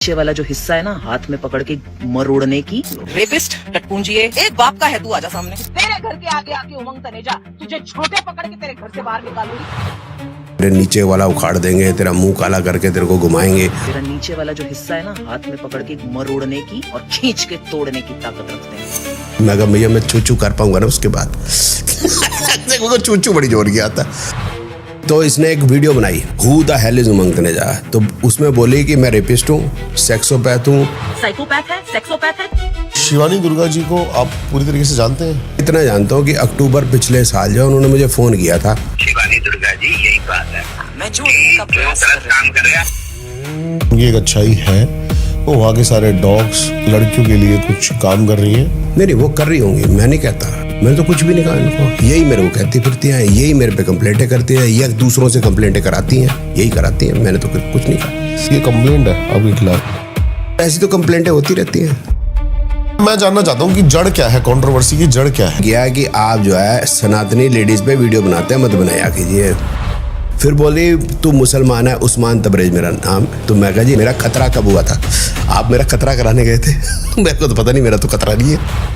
नीचे वाला जो हिस्सा है ना, हाथ में पकड़ के मरोड़ने की। रेपिस्ट टटपुंजिए, एक बाप का है, तू आजा सामने। तेरे घर के आगे आके उमंग तनेजा, तुझे छोटे पकड़ के तेरे घर से बाहर निकालूंगी। तेरे नीचे वाला उखाड़ देंगे, तेरा मुंह काला करके तेरे को घुमाएंगे। तेरा नीचे वाला जो हिस्सा है ना, हाथ में पकड़ के मरोड़ने की और खींच के तोड़ने की ताकत रखते हैं। मैं कहा भैया मैं चूचू कर पाऊंगा ना उसके बाद। चूचू बड़ी जोर किया था। तो इसने एक वीडियो बनाई, हु द हेल इज उमंग तनेजा। तो उसमें बोली कि मैं रेपिस्ट हूँ, सेक्सोपैथ हूँ। साइकोपैथ है, सेक्सोपैथ है। शिवानी दुर्गा जी को आप पूरी तरीके से जानते हैं? इतना जानता हूँ कि अक्टूबर पिछले साल जो उन्होंने मुझे फोन किया था। शिवानी दुर्गा जी यही बात है, मैं जोड़ने का प्रयास कर रहा काम कर रहा है। ये एक अच्छाई है, वो वहाँ के सारे डॉग्स लड़कियों के लिए कुछ काम कर रही हैं। नहीं वो कर रही होंगी, मैं नहीं कहता, मैंने तो कुछ भी नहीं कहा इनको। यही मेरे को कहती फिरती हैं, यही मेरे पे कंप्लेंटें करती हैं, या दूसरों से कंप्लेंटें कराती हैं, यही कराती हैं। मैंने तो कुछ नहीं कहा। ये कंप्लेंट है आपके खिलाफ? ऐसी तो कंप्लेंटें होती रहती हैं। मैं जानना चाहता हूँ कि जड़ क्या है, कंट्रोवर्सी की जड़ क्या है? गया कि आप जो है सनातनी लेडीज पे वीडियो बनाते हैं, मत बनाया कीजिए। फिर बोली तू मुसलमान है, उस्मान तबरेज मेरा नाम। तो मैं कहा जी मेरा खतरा कब हुआ था? आप मेरा खतरा कराने गए थे? मेरे को तो पता नहीं, मेरा तो खतरा नहीं है।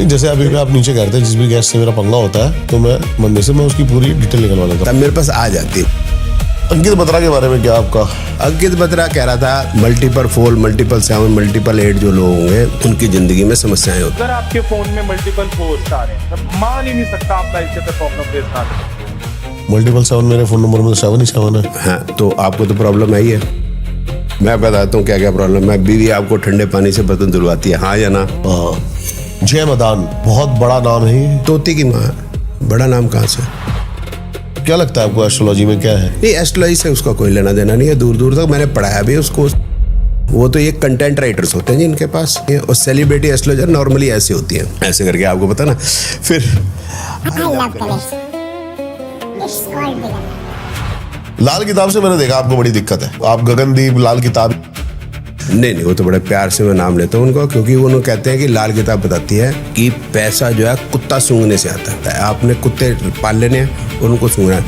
जैसे अभी आप नीचे कहते हैं जिस भी गैस से मेरा पंगा होता है तो मैं मंदिर से मैं उसकी पूरी डिटेल निकलवा लेता हूँ, तब मेरे पास आ जाती। अंकित बत्रा के बारे में क्या आपका? अंकित बत्रा कह रहा था मल्टीपल 4, मल्टीपल 7, मल्टीपल 8 जो लोग होंगे उनकी जिंदगी में समस्याएं होती। अगर आपके फोन में मल्टीपल 4 आ रहे हैं, मैं मान ही नहीं सकता आप लाइफ के प्रॉब्लम फेस ना करें। मल्टीपल 7 मेरे फोन नंबर में 7 ही 7 है। हाँ तो आपको तो प्रॉब्लम है ही है। मैं बताता हूँ क्या क्या प्रॉब्लम है। बीवी आपको ठंडे पानी से बर्तन धुलवाती है, हाँ या ना? जय मदान बहुत बड़ा नाम है ये। तोती की माँ, बड़ा नाम कहाँ से? क्या लगता है आपको एस्ट्रोलॉजी में क्या है? नहीं एस्ट्रोलॉजी से उसका कोई लेना देना नहीं है, दूर दूर तक। मैंने पढ़ाया भी उसको। वो तो ये कंटेंट राइटर्स होते हैं जिनके पास, और सेलिब्रिटी एस्ट्रोलॉजर नॉर्मली ऐसी होती है, ऐसे करके आपको पता ना। फिर लाल किताब से मैंने देखा आपको बड़ी दिक्कत है, आप गगनदीप लाल किताब। नहीं वो तो बड़े प्यार से मैं नाम लेता हूँ उनको, क्योंकि वो उन्होंने कहते हैं कि लाल किताब बताती है कि पैसा जो है कुत्ता सूंघने से आता है। आपने कुत्ते पाल लेने हैं और उनको सूंघना है।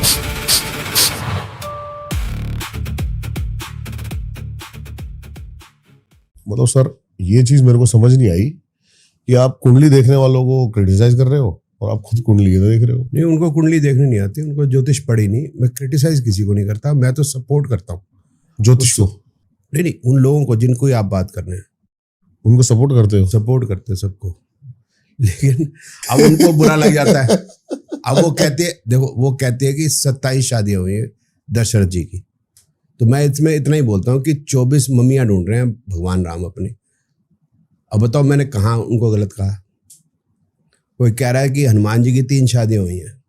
मतलब सर ये चीज मेरे को समझ नहीं आई कि आप कुंडली देखने वालों को क्रिटिसाइज कर रहे हो और आप खुद कुंडली देख रहे हो। नहीं उनको कुंडली देखने नहीं आती, उनको ज्योतिष पढ़ी नहीं। मैं क्रिटिसाइज किसी को नहीं करता, मैं तो सपोर्ट करता हूँ ज्योतिष को। नहीं उन लोगों को जिनको आप बात कर रहे हैं उनको सपोर्ट करते हो? सपोर्ट करते हैं सबको, लेकिन अब उनको बुरा लग जाता है। अब वो कहते हैं, देखो वो कहते हैं कि 27 शादियां हुई हैं दशरथ जी की। तो मैं इसमें इतना ही बोलता हूँ कि 24 मम्मियाँ ढूंढ रहे हैं भगवान राम अपने। अब बताओ मैंने कहाँ उनको गलत कहा? कोई कह रहा है कि हनुमान जी की 3 शादियां हुई हैं,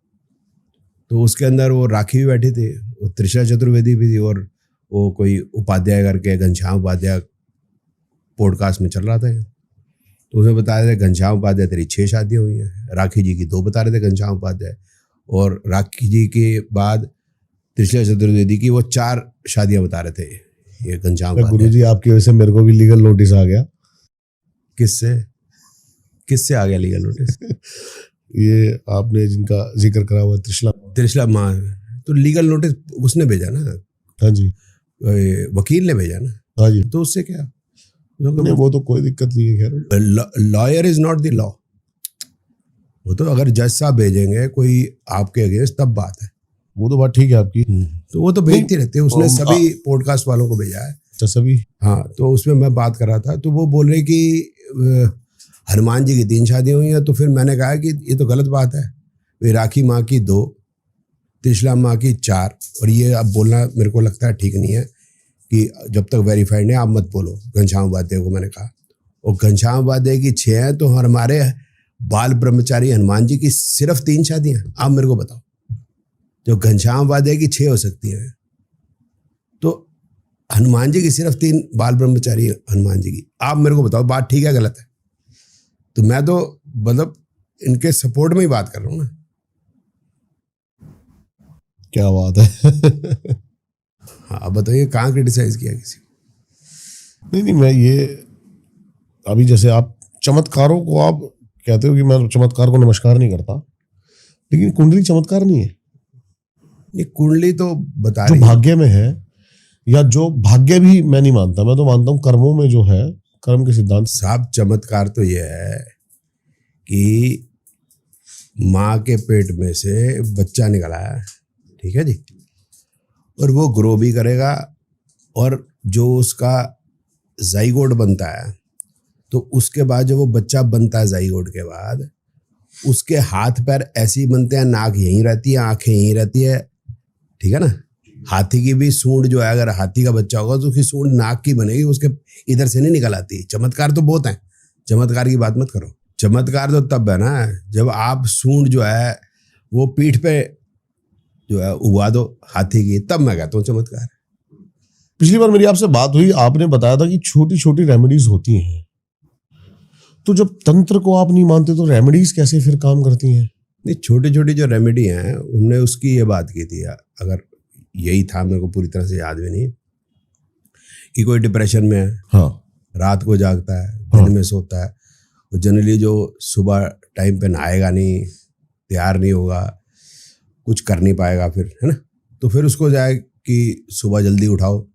तो उसके अंदर वो राखी भी बैठी थी, वो त्रिशा चतुर्वेदी भी थी, और वो कोई उपाध्याय करके घनश्याम उपाध्याय पॉडकास्ट में चल रहा था। तो उसने बताया था घनश्याम उपाध्याय तेरी 6 शादियां हुई हैं, राखी जी की 2 बता रहे थे घनश्याम उपाध्याय, और राखी जी के बाद त्रिशा चतुर्वेदी की वो 4 शादियां बता रहे थे ये घनश्याम उपाध्याय। गुरुजी आपकी वजह से मेरे को भी लीगल नोटिस आ गया। किससे आ गया लीगल नोटिस? ये आपने जिनका जिक्र करा हुआ त्रिशला माँ, तो लीगल नोटिस उसने भेजा ना। हाँ जी, वकील ने भेजा ना। हाँ जी, तो उससे क्या? नहीं वो तो कोई दिक्कत नहीं है। खैर lawyer is not the law. वो तो अगर जज साहब भेजेंगे कोई आपके अगेंस्ट तब बात है। वो तो बात ठीक है आपकी। तो वो तो भेजती रहते हैं, उसने सभी पॉडकास्ट वालों को भेजा है। तो सभी हाँ, तो उसमें मैं बात कर रहा था, तो वो बोल रहे कि हनुमान जी की 3 शादियां हुई हैं। तो फिर मैंने कहा कि ये तो गलत बात है, वे राखी माँ की 2, त्रिशला माँ की 4, और ये अब बोलना मेरे को लगता है ठीक नहीं है कि जब तक वेरीफाइड नहीं आप मत बोलो। घनश्याम उपाध्याय को मैंने कहा, और घनश्याम उपाध्याय की 6 हैं, तो हमारे बाल ब्रह्मचारी हनुमान जी की सिर्फ 3 शादियां। आप मेरे को बताओ, जो घनश्याम उपाध्याय की 6 हो सकती हैं, तो हनुमान जी की सिर्फ 3 बाल ब्रह्मचारी हनुमान जी की। आप मेरे को बताओ बात ठीक है गलत है? तो मैं तो मतलब इनके सपोर्ट में ही बात कर रहा हूँ ना। क्या बात है। हाँ बताइए, कहाँ क्रिटिसाइज किया किसी? नहीं मैं ये अभी जैसे आप चमत्कारों को आप कहते हो कि मैं चमत्कार को नमस्कार नहीं करता, लेकिन कुंडली चमत्कार नहीं है। ये कुंडली तो बता जो रही भाग्य में है, या जो भाग्य भी मैं नहीं मानता, मैं तो मानता हूँ कर्मों में जो है, कर्म के सिद्धांत। साहब चमत्कार तो यह है कि माँ के पेट में से बच्चा निकला है, ठीक है जी, और वो ग्रो भी करेगा, और जो उसका जाइगोट बनता है, तो उसके बाद जो वो बच्चा बनता है जाइगोट के बाद, उसके हाथ पैर ऐसे ही बनते हैं, नाक यहीं रहती है, आंखें यहीं रहती है, ठीक है ना। हाथी की भी सूंड जो है, अगर हाथी का बच्चा होगा तो उसकी सूंड नाक की बनेगी, उसके इधर से नहीं निकल आती। चमत्कार तो बहुत है, चमत्कार की बात मत करो। चमत्कार तो तब है ना जब आप सूंड जो है वो पीठ पे जो है उगा दो हाथी की, तब मैं कहता हूँ चमत्कार। पिछली बार मेरी आपसे बात हुई, आपने बताया था कि छोटी छोटी रेमेडीज होती हैं, तो जब तंत्र को आप नहीं मानते तो रेमेडीज कैसे फिर काम करती हैं? नहीं, छोटी छोटी जो रेमेडी हैं उनने उसकी ये बात की थी, अगर यही था, मेरे को पूरी तरह से याद भी नहीं, कि कोई डिप्रेशन में है, हाँ, रात को जागता है, हाँ, दिन में सोता है, तो जनरली जो सुबह टाइम पे नहाएगा नहीं, तैयार नहीं होगा, कुछ कर नहीं पाएगा फिर, है ना, तो फिर उसको जाए कि सुबह जल्दी उठाओ,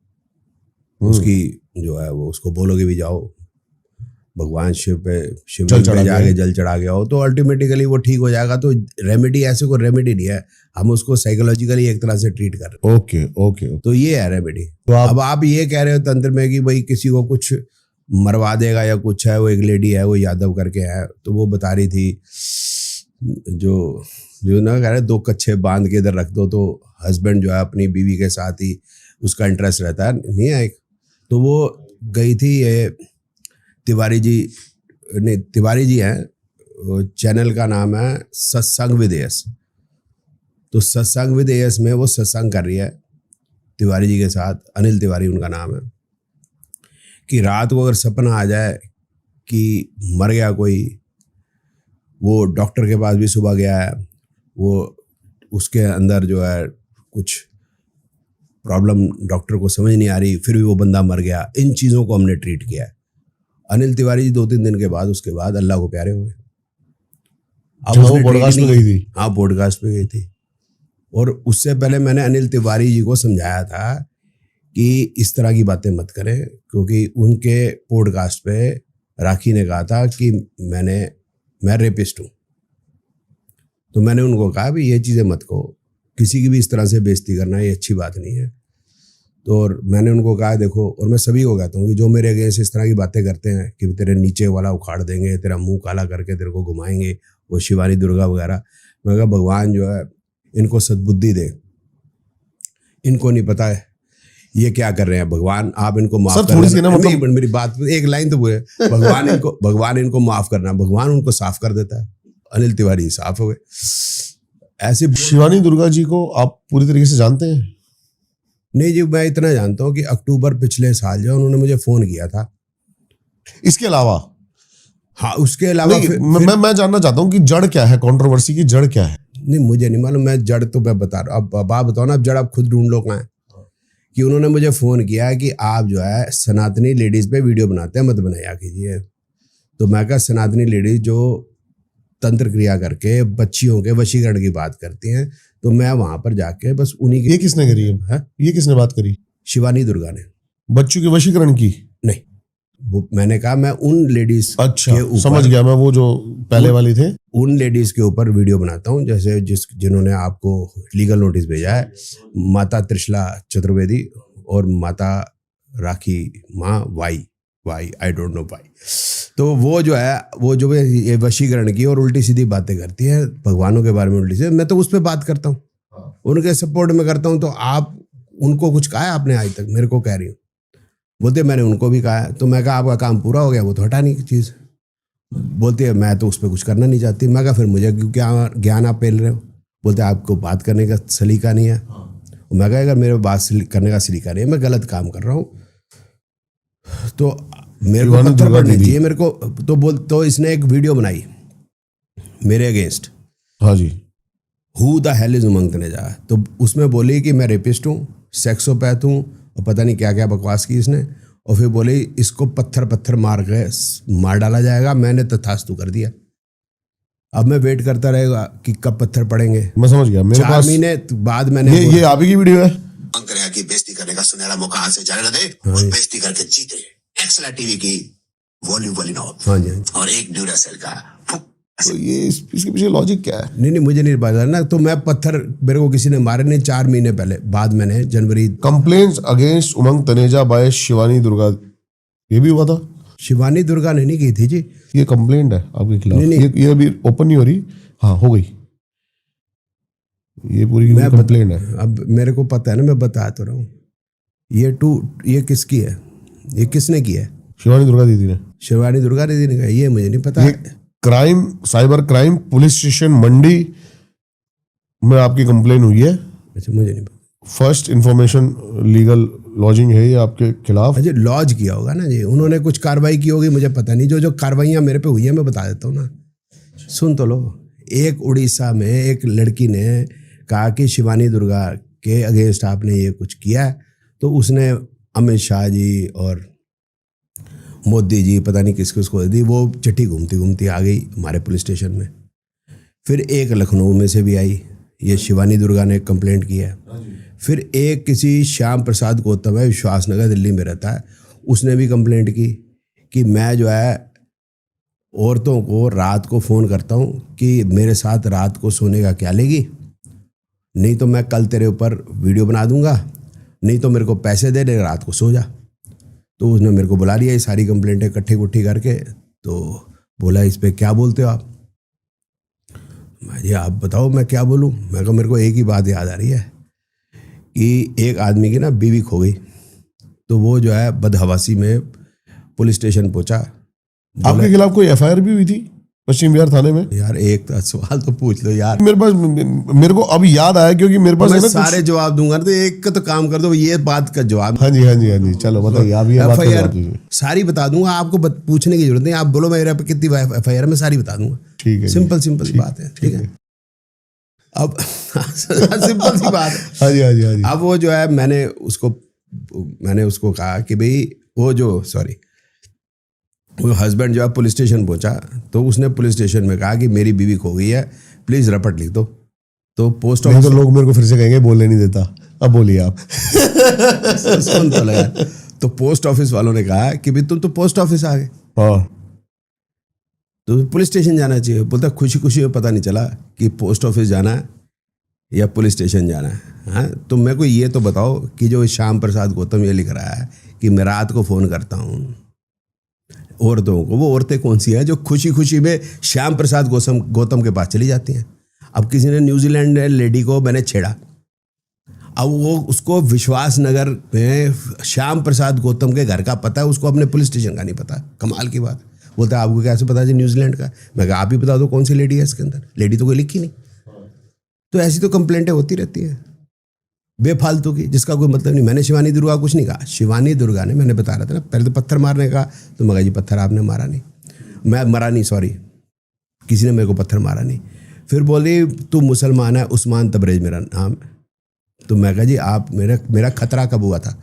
उसकी जो है वो उसको बोलोगे भी जाओ भगवान शिव पे जाके जल चढ़ा के आओ, तो अल्टीमेटिकली वो ठीक हो जाएगा। तो रेमेडी ऐसे कोई रेमेडी नहीं है, हम उसको साइकोलॉजिकली एक तरह से ट्रीट कर रहे हैं। ओके ओके, तो ये है रेमेडी। तो अब आप ये कह रहे हो तंत्र में कि भाई किसी को कुछ मरवा देगा या कुछ है, वो एक लेडी है, वो यादव करके है, तो वो बता रही थी जो ना कह रहे 2 कच्छे बांध के इधर रख दो, तो हस्बैंड जो है अपनी बीवी के साथ ही उसका इंटरेस्ट रहता है, नहीं है एक। तो वो गई थी, ये तिवारी जी हैं, चैनल का नाम है सत्संग विद यस। तो सत्संग विद यस में वो सत्संग कर रही है तिवारी जी के साथ, अनिल तिवारी उनका नाम है, कि रात को अगर सपना आ जाए कि मर गया कोई, वो डॉक्टर के पास भी सुबह गया है, वो उसके अंदर जो है कुछ प्रॉब्लम डॉक्टर को समझ नहीं आ रही, फिर भी वो बंदा मर गया, इन चीज़ों को हमने ट्रीट किया है। अनिल तिवारी जी 2-3 दिन के बाद उसके बाद अल्लाह को प्यारे हुए। अब वो पॉडकास्ट पे गई थी, हाँ पॉडकास्ट पे गई थी, और उससे पहले मैंने अनिल तिवारी जी को समझाया था कि इस तरह की बातें मत करें, क्योंकि उनके पॉडकास्ट पे राखी ने कहा था कि मैं रेपिस्ट हूँ, तो मैंने उनको कहा भी ये चीज़ें मत कहो, किसी की भी इस तरह से बेइज्जती करना ये अच्छी बात नहीं है। तो और मैंने उनको कहा देखो, और मैं सभी को कहता हूँ कि जो मेरे अगेंस्ट इस तरह की बातें करते हैं कि तेरे नीचे वाला उखाड़ देंगे, तेरा मुंह काला करके तेरे को घुमाएंगे, वो शिवानी दुर्गा वगैरह, मैं कहा भगवान जो है इनको सद्बुद्धि दे, इनको नहीं पता है ये क्या कर रहे हैं, भगवान आप इनको माफ करना। मतलब मेरी बात एक लाइन तो वो है, भगवान इनको माफ करना, भगवान उनको साफ कर देता है। अनिल तिवारी साफ हो गए। ऐसे शिवानी दुर्गा जी को आप पूरी तरीके से जानते हैं? नहीं जी, मैं इतना जानता हूँ कि अक्टूबर पिछले साल जो उन्होंने मुझे फोन किया था। इसके अलावा? हाँ, उसके अलावा मैं जानना चाहता हूँ कि जड़ क्या है, कंट्रोवर्सी की जड़ क्या है? नहीं, मुझे नहीं मालूम, मैं जड़ तो मैं बता रहा हूँ। अब आप बताओ ना, अब जड़ आप खुद ढूंढ लो कहाँ है। कि उन्होंने मुझे फोन किया कि आप जो है सनातनी लेडीज पे वीडियो बनाते हैं, मत बनाया कीजिए। तो मैं कहा सनातनी लेडीज जो तंत्र क्रिया करके बच्चियों के वशीकरण की बात करती हैं, तो मैं वहां पर जाके बस उन्हीं की। ये किसने करी है? ये किसने बात करी? शिवानी दुर्गा ने। बच्चों के वशीकरण की? नहीं, वो मैंने कहा मैं उन लेडीज अच्छा के ऊपर, समझ गया मैं, वो जो पहले वाली थे, उन लेडीज के ऊपर वीडियो बनाता हूँ, जैसे जिन्होंने आपको लीगल नोटिस भेजा है, माता त्रिशला चतुर्वेदी और माता राखी माँ why I don't know why. तो वो जो है वो जो ये वशीकरण की और उल्टी सीधी बातें करती है भगवानों के बारे में, उल्टी सीधी। मैं तो उस पर बात करता हूँ, उनके सपोर्ट में करता हूँ। तो आप उनको कुछ कहा है आपने आज तक? मेरे को कह रही हूँ। बोलते मैंने उनको भी कहा है। तो मैं कहा आपका काम पूरा हो गया, वो तो हटाने की चीज़। बोलते है मैं तो उस पर कुछ करना नहीं चाहती। मैं कहा फिर मुझे क्यों क्या ज्ञान आप पेल रहे हो? बोलते आपको बात करने का सलीका नहीं है। मैं कहा अगर मेरे बात करने का सलीका नहीं है, मैं गलत काम कर रहा हूँ, तो मेरे को पत्थर पड़ने चाहिए मेरे को। तो इसने एक वीडियो बनाई मेरे अगेंस्ट। हाँ जी। हु द हेल इज उमंग तनेजा। तो उसमें बोली कि मैं रेपिस्ट हूँ, सेक्सोपैथ हूँ, और पता नहीं क्या क्या बकवास की इसने। और फिर बोली इसको पत्थर मार डाला जाएगा। मैंने तथास्तु कर दिया। अब मैं वेट करता रहेगा कि कब पत्थर पड़ेंगे। मैं समझ गया। मेरे 4 महीने बाद मैंने ये आप ही की वीडियो है? की बेइज्जती करने का सुनहरा मौका हाथ से जाने लगे और बेइज्जती करके जीते। एक्सला टीवी की वॉल्यूम वाली नॉब हाँ जी, हाँ जी। और एक ड्यूरासेल का तो ये इसके पीछे लॉजिक क्या है? नहीं मुझे नहीं पता ना। तो मैं पत्थर मेरे को किसी ने मारे नहीं 4 महीने पहले, बाद मैंने जनवरी। कंप्लेंट्स अगेंस्ट उमंग तनेजा बाय शिवानी दुर्गा, ये भी हुआ था? शिवानी दुर्गा ने नहीं की थी जी, ये कंप्लेंट है आपके खिलाफ? नहीं। ये अभी ओपन नहीं हो रही? हाँ हो गई, ये पूरी कंप्लेंट है। अब मेरे को पता है ना, मैं बता तो रहा हूँ। ये किसकी है, ये किसने की है? शिवानी दुर्गा दीदी ने। शिवानी दुर्गा दीदी ने कहा, ये मुझे नहीं पता। Crime cyber crime police station Mandi में आपकी कंप्लेन हुई है? अच्छा मुझे नहीं पता। फर्स्ट इंफॉर्मेशन लीगल लॉजिंग है ये आपके खिलाफ? अजय लॉज किया होगा ना जी, उन्होंने कुछ कार्रवाई की होगी, मुझे पता नहीं। जो कार्रवाइयाँ मेरे पे हुई है मैं बता देता हूँ ना, सुन तो लो। एक उड़ीसा में एक लड़की ने कहा कि शिवानी दुर्गा के अगेंस्ट आपने ये कुछ किया है, तो उसने अमित शाह जी और मोदी जी पता नहीं किस किसको दी, वो चिट्ठी घूमती घूमती आ गई हमारे पुलिस स्टेशन में। फिर एक लखनऊ में से भी आई, ये शिवानी दुर्गा ने कंप्लेंट किया है। फिर एक किसी श्याम प्रसाद गौतम है, विश्वासनगर दिल्ली में रहता है, उसने भी कंप्लेंट की कि मैं जो है औरतों को रात को फ़ोन करता हूँ कि मेरे साथ रात को सोने का क्या लेगी, नहीं तो मैं कल तेरे ऊपर वीडियो बना दूंगा, नहीं तो मेरे को पैसे दे, रात को सो जा। तो उसने मेरे को बुला लिया, ये सारी कंप्लेंटें इकट्ठी कुट्ठी करके, तो बोला इस पे क्या बोलते हो आप? जी आप बताओ मैं क्या बोलूँ। मैं कहा मेरे को एक ही बात याद आ रही है कि एक आदमी की ना बीवी खो गई, तो वो जो है बदहवासी में पुलिस स्टेशन पहुंचा। आपके खिलाफ कोई एफआईआर भी हुई थी पश्चिम बिहार थाने में? यार एक सवाल तो पूछ लो यार। मेरे को अभी याद आया क्योंकि मेरे पास मैं सारे जवाब दूंगा, तो एक का तो काम कर दो, ये बात का जवाब। हाँ जी चलो बताइए आप। ये एफआईआर सारी बता दूंगा आपको, पूछने की जरूरत नहीं। आप बोलो मेरे पे कितनी एफआईआर, मैं सारी बता दूंगा। ठीक है, सिंपल सी बात है। ठीक है, अब सिंपल सी बात है। हाँ जी। अब वो जो है मैंने उसको कहा कि भाई वो हस्बैंड जो है पुलिस स्टेशन पहुंचा, तो उसने पुलिस स्टेशन में कहा कि मेरी बीवी खो गई है, प्लीज रपट लिख दो। तो पोस्ट ऑफिस, तो लोग मेरे को फिर से कहेंगे बोलने नहीं देता। अब बोलिए आप। सुन तो यार। तो पोस्ट ऑफिस वालों ने कहा कि भाई तुम तो पोस्ट ऑफिस आ गए, हाँ तो पुलिस स्टेशन जाना चाहिए। बोलता खुशी खुशी में पता नहीं चला कि पोस्ट ऑफिस जाना है या पुलिस स्टेशन जाना है। हाँ, तो मेरे को ये तो बताओ कि जो श्याम प्रसाद गौतम ये लिख रहा है कि मैं रात को फ़ोन करता हूँ औरतों को, वो औरतें कौन सी हैं जो खुशी खुशी में श्याम प्रसाद गौतम के पास चली जाती हैं? अब किसी ने न्यूजीलैंड लेडी को मैंने छेड़ा, अब वो उसको विश्वासनगर में श्याम प्रसाद गौतम के घर का पता है, उसको अपने पुलिस स्टेशन का नहीं पता। कमाल की बात। बोलता है आपको कैसे पता है न्यूजीलैंड का? मैं कहा आप ही बता दो कौन सी लेडी है इसके अंदर, लेडी तो कोई लिखी नहीं। तो ऐसी तो कंप्लेंटें होती रहती हैं बेफालतू की, जिसका कोई मतलब नहीं। मैंने शिवानी दुर्गा कुछ नहीं कहा, शिवानी दुर्गा ने, मैंने बता रहा था ना, पहले तो पत्थर मारने का, तो मैं कहा जी पत्थर आपने मारा नहीं, मैं मरा नहीं, सॉरी किसी ने मेरे को पत्थर मारा नहीं। फिर बोली तू मुसलमान है, उस्मान तबरेज मेरा नाम। तो मैं कहा जी आप मेरा खतरा कब हुआ था?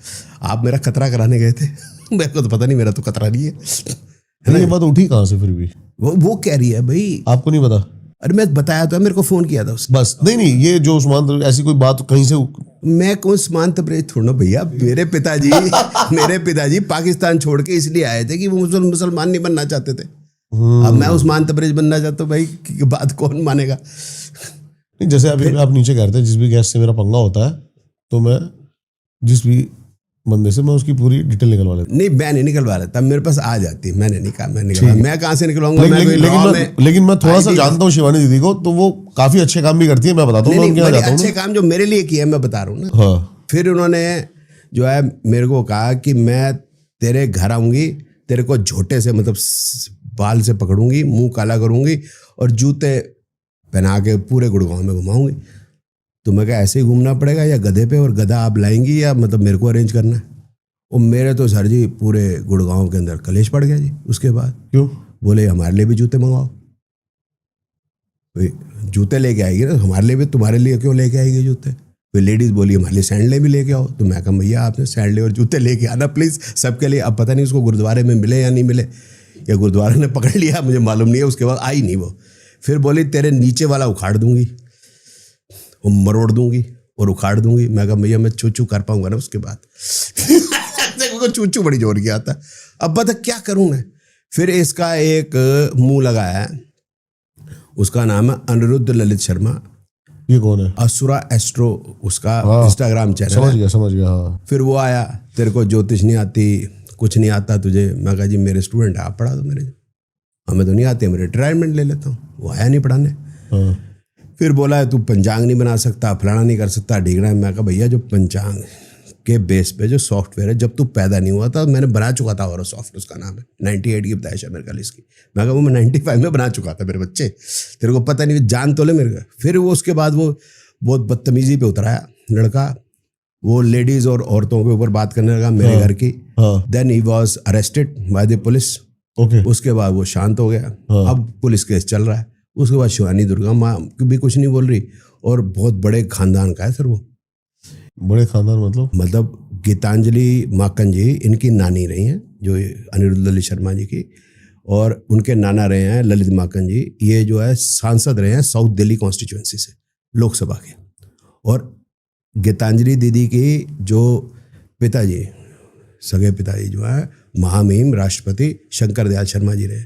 आप मेरा खतरा कराने गए थे? मेरे को तो पता नहीं, मेरा तो खतरा नहीं है। ये बात उठी कहाँ से फिर भी? वो कह रही है भाई आपको नहीं पता? अरे मैं बताया तो, मेरे को फोन किया था उसने। बस नहीं ये जो उस्मान, ऐसी कोई बात कहीं से? मैं कौन उस्मान तबरेज थोड़ा भैया, मेरे पिताजी पाकिस्तान छोड़ के इसलिए आए थे कि वो मुसलमान नहीं बनना चाहते थे। अब मैं उस्मान तबरेज बनना चाहता हूँ भाई, की बात कौन मानेगा? नहीं जैसे अभी आप नीचे कहते हैं जिस भी गैस से मेरा पंगा होता है, तो मैं जिस भी बंदे से मैं उसकी पूरी डिटेल निकलवा लेता। नहीं मैं नहीं निकलवा लेता, मेरे पास आ जाती। मैंने नहीं कहा मैं निकलवा, मैं कहाँ से निकलवाऊंगा? लेकिन मैं थोड़ा सा जानता हूँ शिवानी दीदी को, तो वो काफी अच्छे काम भी करती है, मैं बताता हूँ। अच्छे काम जो मेरे लिए किया मैं बता रहा हूँ ना। हाँ। फिर उन्होंने जो है मेरे को कहा कि मैं तेरे घर आऊंगी, तेरे को झोटे से मतलब बाल से पकड़ूंगी, मुंह काला करूंगी और जूते पहना के पूरे गुड़गांव में घुमाऊंगी। तो मैं कहा ऐसे ही घूमना पड़ेगा या गधे पे, और गधा आप लाएंगी या मतलब मेरे को अरेंज करना है? और मेरे तो सर जी पूरे गुड़गांव के अंदर कलेश पड़ गया जी। उसके बाद क्यों? बोले हमारे लिए भी जूते मंगवाओ। भाई जूते लेके आएगी ना, हमारे लिए भी, तुम्हारे लिए क्यों लेके आएगी जूते? फिर लेडीज़ बोली हमारे लिए सैंडले भी लेके आओ। तो मैं कहा भैया आपने सैंडले और जूते लेके आना प्लीज़ सबके लिए। अब पता नहीं उसको गुरुद्वारे में मिले या नहीं मिले, या गुरुद्वारे ने पकड़ लिया, मुझे मालूम नहीं है। उसके बाद आई नहीं वो। फिर बोली तेरे नीचे वाला उखाड़ दूंगी और मरोड़ दूंगी और उखाड़ दूंगी। मैं कहा भैया मैं चू कर पाऊंगा ना उसके बाद। देखो चू बड़ी जोर की आता। अब बता क्या करूं मैं। फिर इसका एक मुंह लगाया है, उसका नाम है अनिरुद्ध ललित शर्मा। ये कौन है? असुरा एस्ट्रो उसका हाँ, इंस्टाग्राम चैनल। समझ गया हाँ। फिर वो आया, तेरे को ज्योतिष नहीं आती, कुछ नहीं आता तुझे। मैं कहा जी मेरे स्टूडेंट आप पढ़ा दो मेरे, हमें तो नहीं आते, मैं रिटायरमेंट ले लेता हूँ। वो आया नहीं पढ़ाने। हाँ। फिर बोला है तू पंचांग नहीं बना सकता, फलाना नहीं कर सकता, ढीगना। मैं कहा भैया जो पंचांग के बेस पे जो सॉफ्टवेयर है, जब तू पैदा नहीं हुआ था मैंने बना चुका था। और सॉफ्ट उसका नाम है 98 की बताया शायद मेरे ख्याल इसकी। मैं कहा वो मैं 95 में बना चुका था मेरे बच्चे, तेरे को पता नहीं, जान तो ले मेरे को। फिर वो उसके बाद वो बहुत बदतमीजी पे उतराया लड़का, वो लेडीज और औरतों के ऊपर बात करने लगा मेरे घर की। Then he was arrested by the police. उसके बाद वो शांत हो गया। अब पुलिस केस चल रहा है। उसके बाद शिवानी दुर्गा माँ भी कुछ नहीं बोल रही, और बहुत बड़े खानदान का है सर वो। बड़े खानदान मतलब गीतांजलि माकन जी इनकी नानी रही हैं, जो अनिरुद्ध ललित शर्मा जी की, और उनके नाना रहे हैं ललित माकन जी। ये जो है सांसद रहे हैं साउथ दिल्ली कॉन्स्टिट्यूएंसी से, लोकसभा के। और गीतांजलि दीदी की जो पिताजी, सगे पिताजी जो है महामहिम राष्ट्रपति शंकर दयाल शर्मा जी रहे।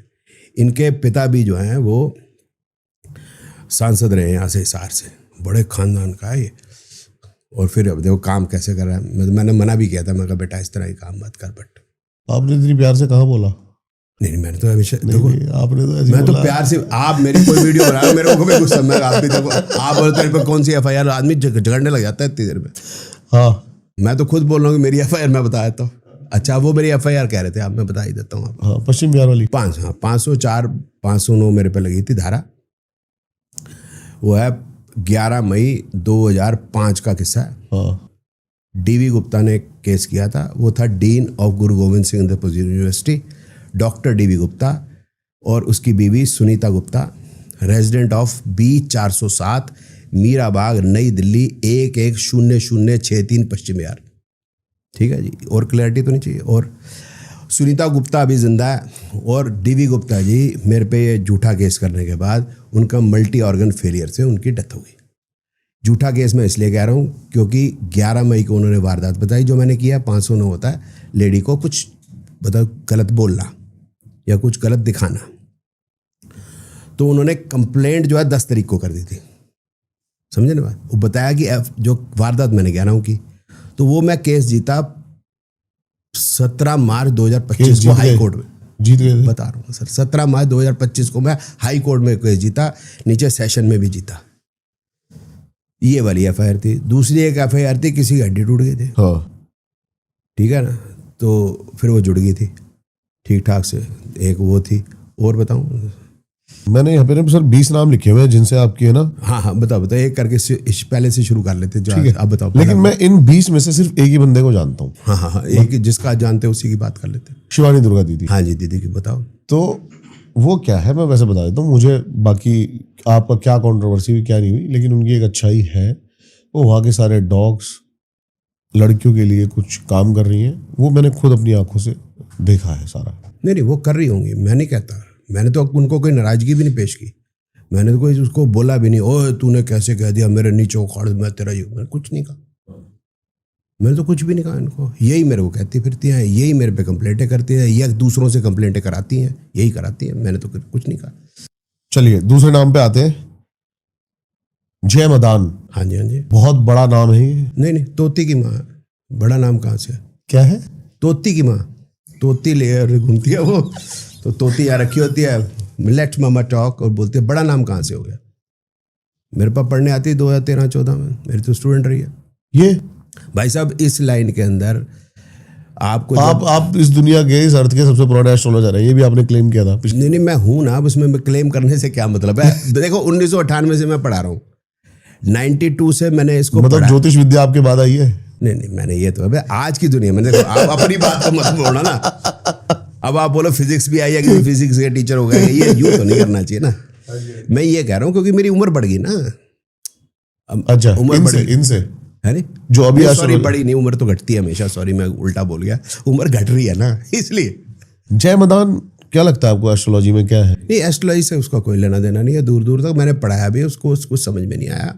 इनके पिता भी जो हैं वो सांसद रहे हैं यहाँ से, हिसार से। बड़े खानदान का है ये। और फिर अब देखो काम कैसे कर रहा है। मैंने मना भी किया था, मैं कहा बेटा इस तरह ही काम मत कर। बट आपने इतनी प्यार से कहाँ बोला? नहीं मैंने तो हमेशा देखो, आपने तो मैं तो प्यार से, आप मेरी कोई वीडियो बना रहे हो मेरे को भी गुस्सा, मैं आप भी देखो, आप बोलते तेरे पे कौन सी FIR, आदमी झगड़ने लग जाता है इतनी देर में। हाँ मैं तो खुद बोल रहा हूँ कि मेरी FIR मैं बता देता हूँ। अच्छा वो मेरी FIR कह रहे थे, आप मैं बता ही देता हूँ आप। हाँ, पश्चिम बिहार वाली 504 509 मेरे पे लगी थी धारा। वो है 11 मई 2005 का किस्सा है। हाँ। DV गुप्ता ने केस किया था। वो था dean of Guru Gobind Singh Indrapur university, doctor DV Gupta, और उसकी बीवी Sunita Gupta, resident of B407 Meera Bagh Nai Delhi 110063 पश्चिम बिहार। ठीक है जी, और क्लैरिटी तो नहीं चाहिए। और सुनीता गुप्ता अभी जिंदा है, और DV गुप्ता जी मेरे पे ये झूठा केस करने के बाद उनका मल्टी ऑर्गन फेलियर से उनकी डेथ हो गई। झूठा केस मैं इसलिए कह रहा हूँ क्योंकि 11 मई को उन्होंने वारदात बताई जो मैंने किया। 509 होता है लेडी को कुछ गलत बोलना या कुछ गलत दिखाना। तो उन्होंने कंप्लेंट जो है 10 तारीख को कर दी थी, समझे ना बात। वो बताया कि जो वारदात मैंने 11 की, तो वो मैं केस जीता 17 मार्च 2025 को हाई कोर्ट में जीत गए। बता रहा हूँ सर, 17 मार्च 2025 को मैं हाई कोर्ट में केस जीता, नीचे सेशन में भी जीता। ये वाली FIR थी। दूसरी एक FIR थी, किसी की हड्डी टूट गई थी। हाँ। ठीक है ना, तो फिर वो जुड़ गई थी ठीक ठाक से। एक वो थी, और बताऊं मैंने यहाँ पे सर 20 नाम लिखे हुए हैं जिनसे आपकी है ना। हाँ बताओ एक करके पहले से शुरू कर लेते जो अब बताओ। लेकिन मैं इन 20 में से सिर्फ एक ही बंदे को जानता हूँ। हाँ एक जिसका जानते हैं उसी की बात कर लेते। शिवानी दुर्गा दीदी। हाँ जी दीदी की बताओ। तो वो क्या है मैं वैसे बता देता हूँ। मुझे बाकी आपका क्या कंट्रोवर्सी हुई क्या नहीं हुई, लेकिन उनकी एक अच्छाई है, वो वहाँ के सारे डॉग्स लड़कियों के लिए कुछ काम कर रही हैं। वो मैंने खुद अपनी आंखों से देखा है सारा। नहीं वो कर रही होंगी, मैं नहीं कहता। मैंने तो उनको कोई नाराजगी भी नहीं पेश की, मैंने तो कोई उसको बोला भी नहीं ओए तूने कैसे कह दिया मेरे नीचे उखाड़ मैं तेरा यू। मैंने कुछ नहीं कहा, मैंने तो कुछ भी नहीं कहा इनको। यही मेरे को कहती फिरती हैं, यही मेरे पे कंप्लेंटें करती हैं, या दूसरों से कंप्लेंटें कराती हैं, यही कराती हैं। मैंने तो कुछ नहीं कहा। चलिए दूसरे नाम पे आते हैं, जय मदान। हाँ जी बहुत बड़ा नाम है ये। नहीं तोती की माँ। बड़ा नाम कहाँ से? क्या है? तोती की माँ। तोती ले घूमती है वो, तो तोती यहाँ रखी होती है, लेट्स मामा टॉक, और बोलती है बड़ा नाम कहाँ से हो गया। मेरे पास पढ़ने आती 2013-14 में, मेरी तो स्टूडेंट रही है ये। भाई साहब इस लाइन के अंदर आपको आप इस दुनिया के, इस अर्थ के सबसे पुराने एस्ट्रोलॉजर हैं, ये भी आपने क्लेम किया था। नहीं मैं हूं ना, उसमें मैं क्लेम करने से क्या मतलब है। देखो 1998 से मैं पढ़ा रहा हूँ, 92 से मैंने इसको मतलब ज्योतिष विद्या आपके बाद आई है? नहीं मैंने ये तो आज की दुनिया में देखो, आप अपनी बात तो मत बोलना ना। अब आप बोलो फिजिक्स भी आई है, किसी फिजिक्स के टीचर हो गए, ये यूं तो नहीं करना चाहिए ना। मैं ये कह रहा हूँ क्योंकि मेरी उम्र बढ़ गई ना। अच्छा उम्र इनसे है नहीं जो अभी सॉरी बड़ी नहीं, उम्र तो घटती है हमेशा। सॉरी मैं उल्टा बोल गया, उम्र घट रही है ना इसलिए। जय मदान क्या लगता है आपको एस्ट्रोलॉजी में क्या है? नहीं एस्ट्रोलॉजी से उसका कोई लेना देना नहीं है, दूर दूर तक। मैंने पढ़ाया भी उसको, उसको समझ में नहीं आया।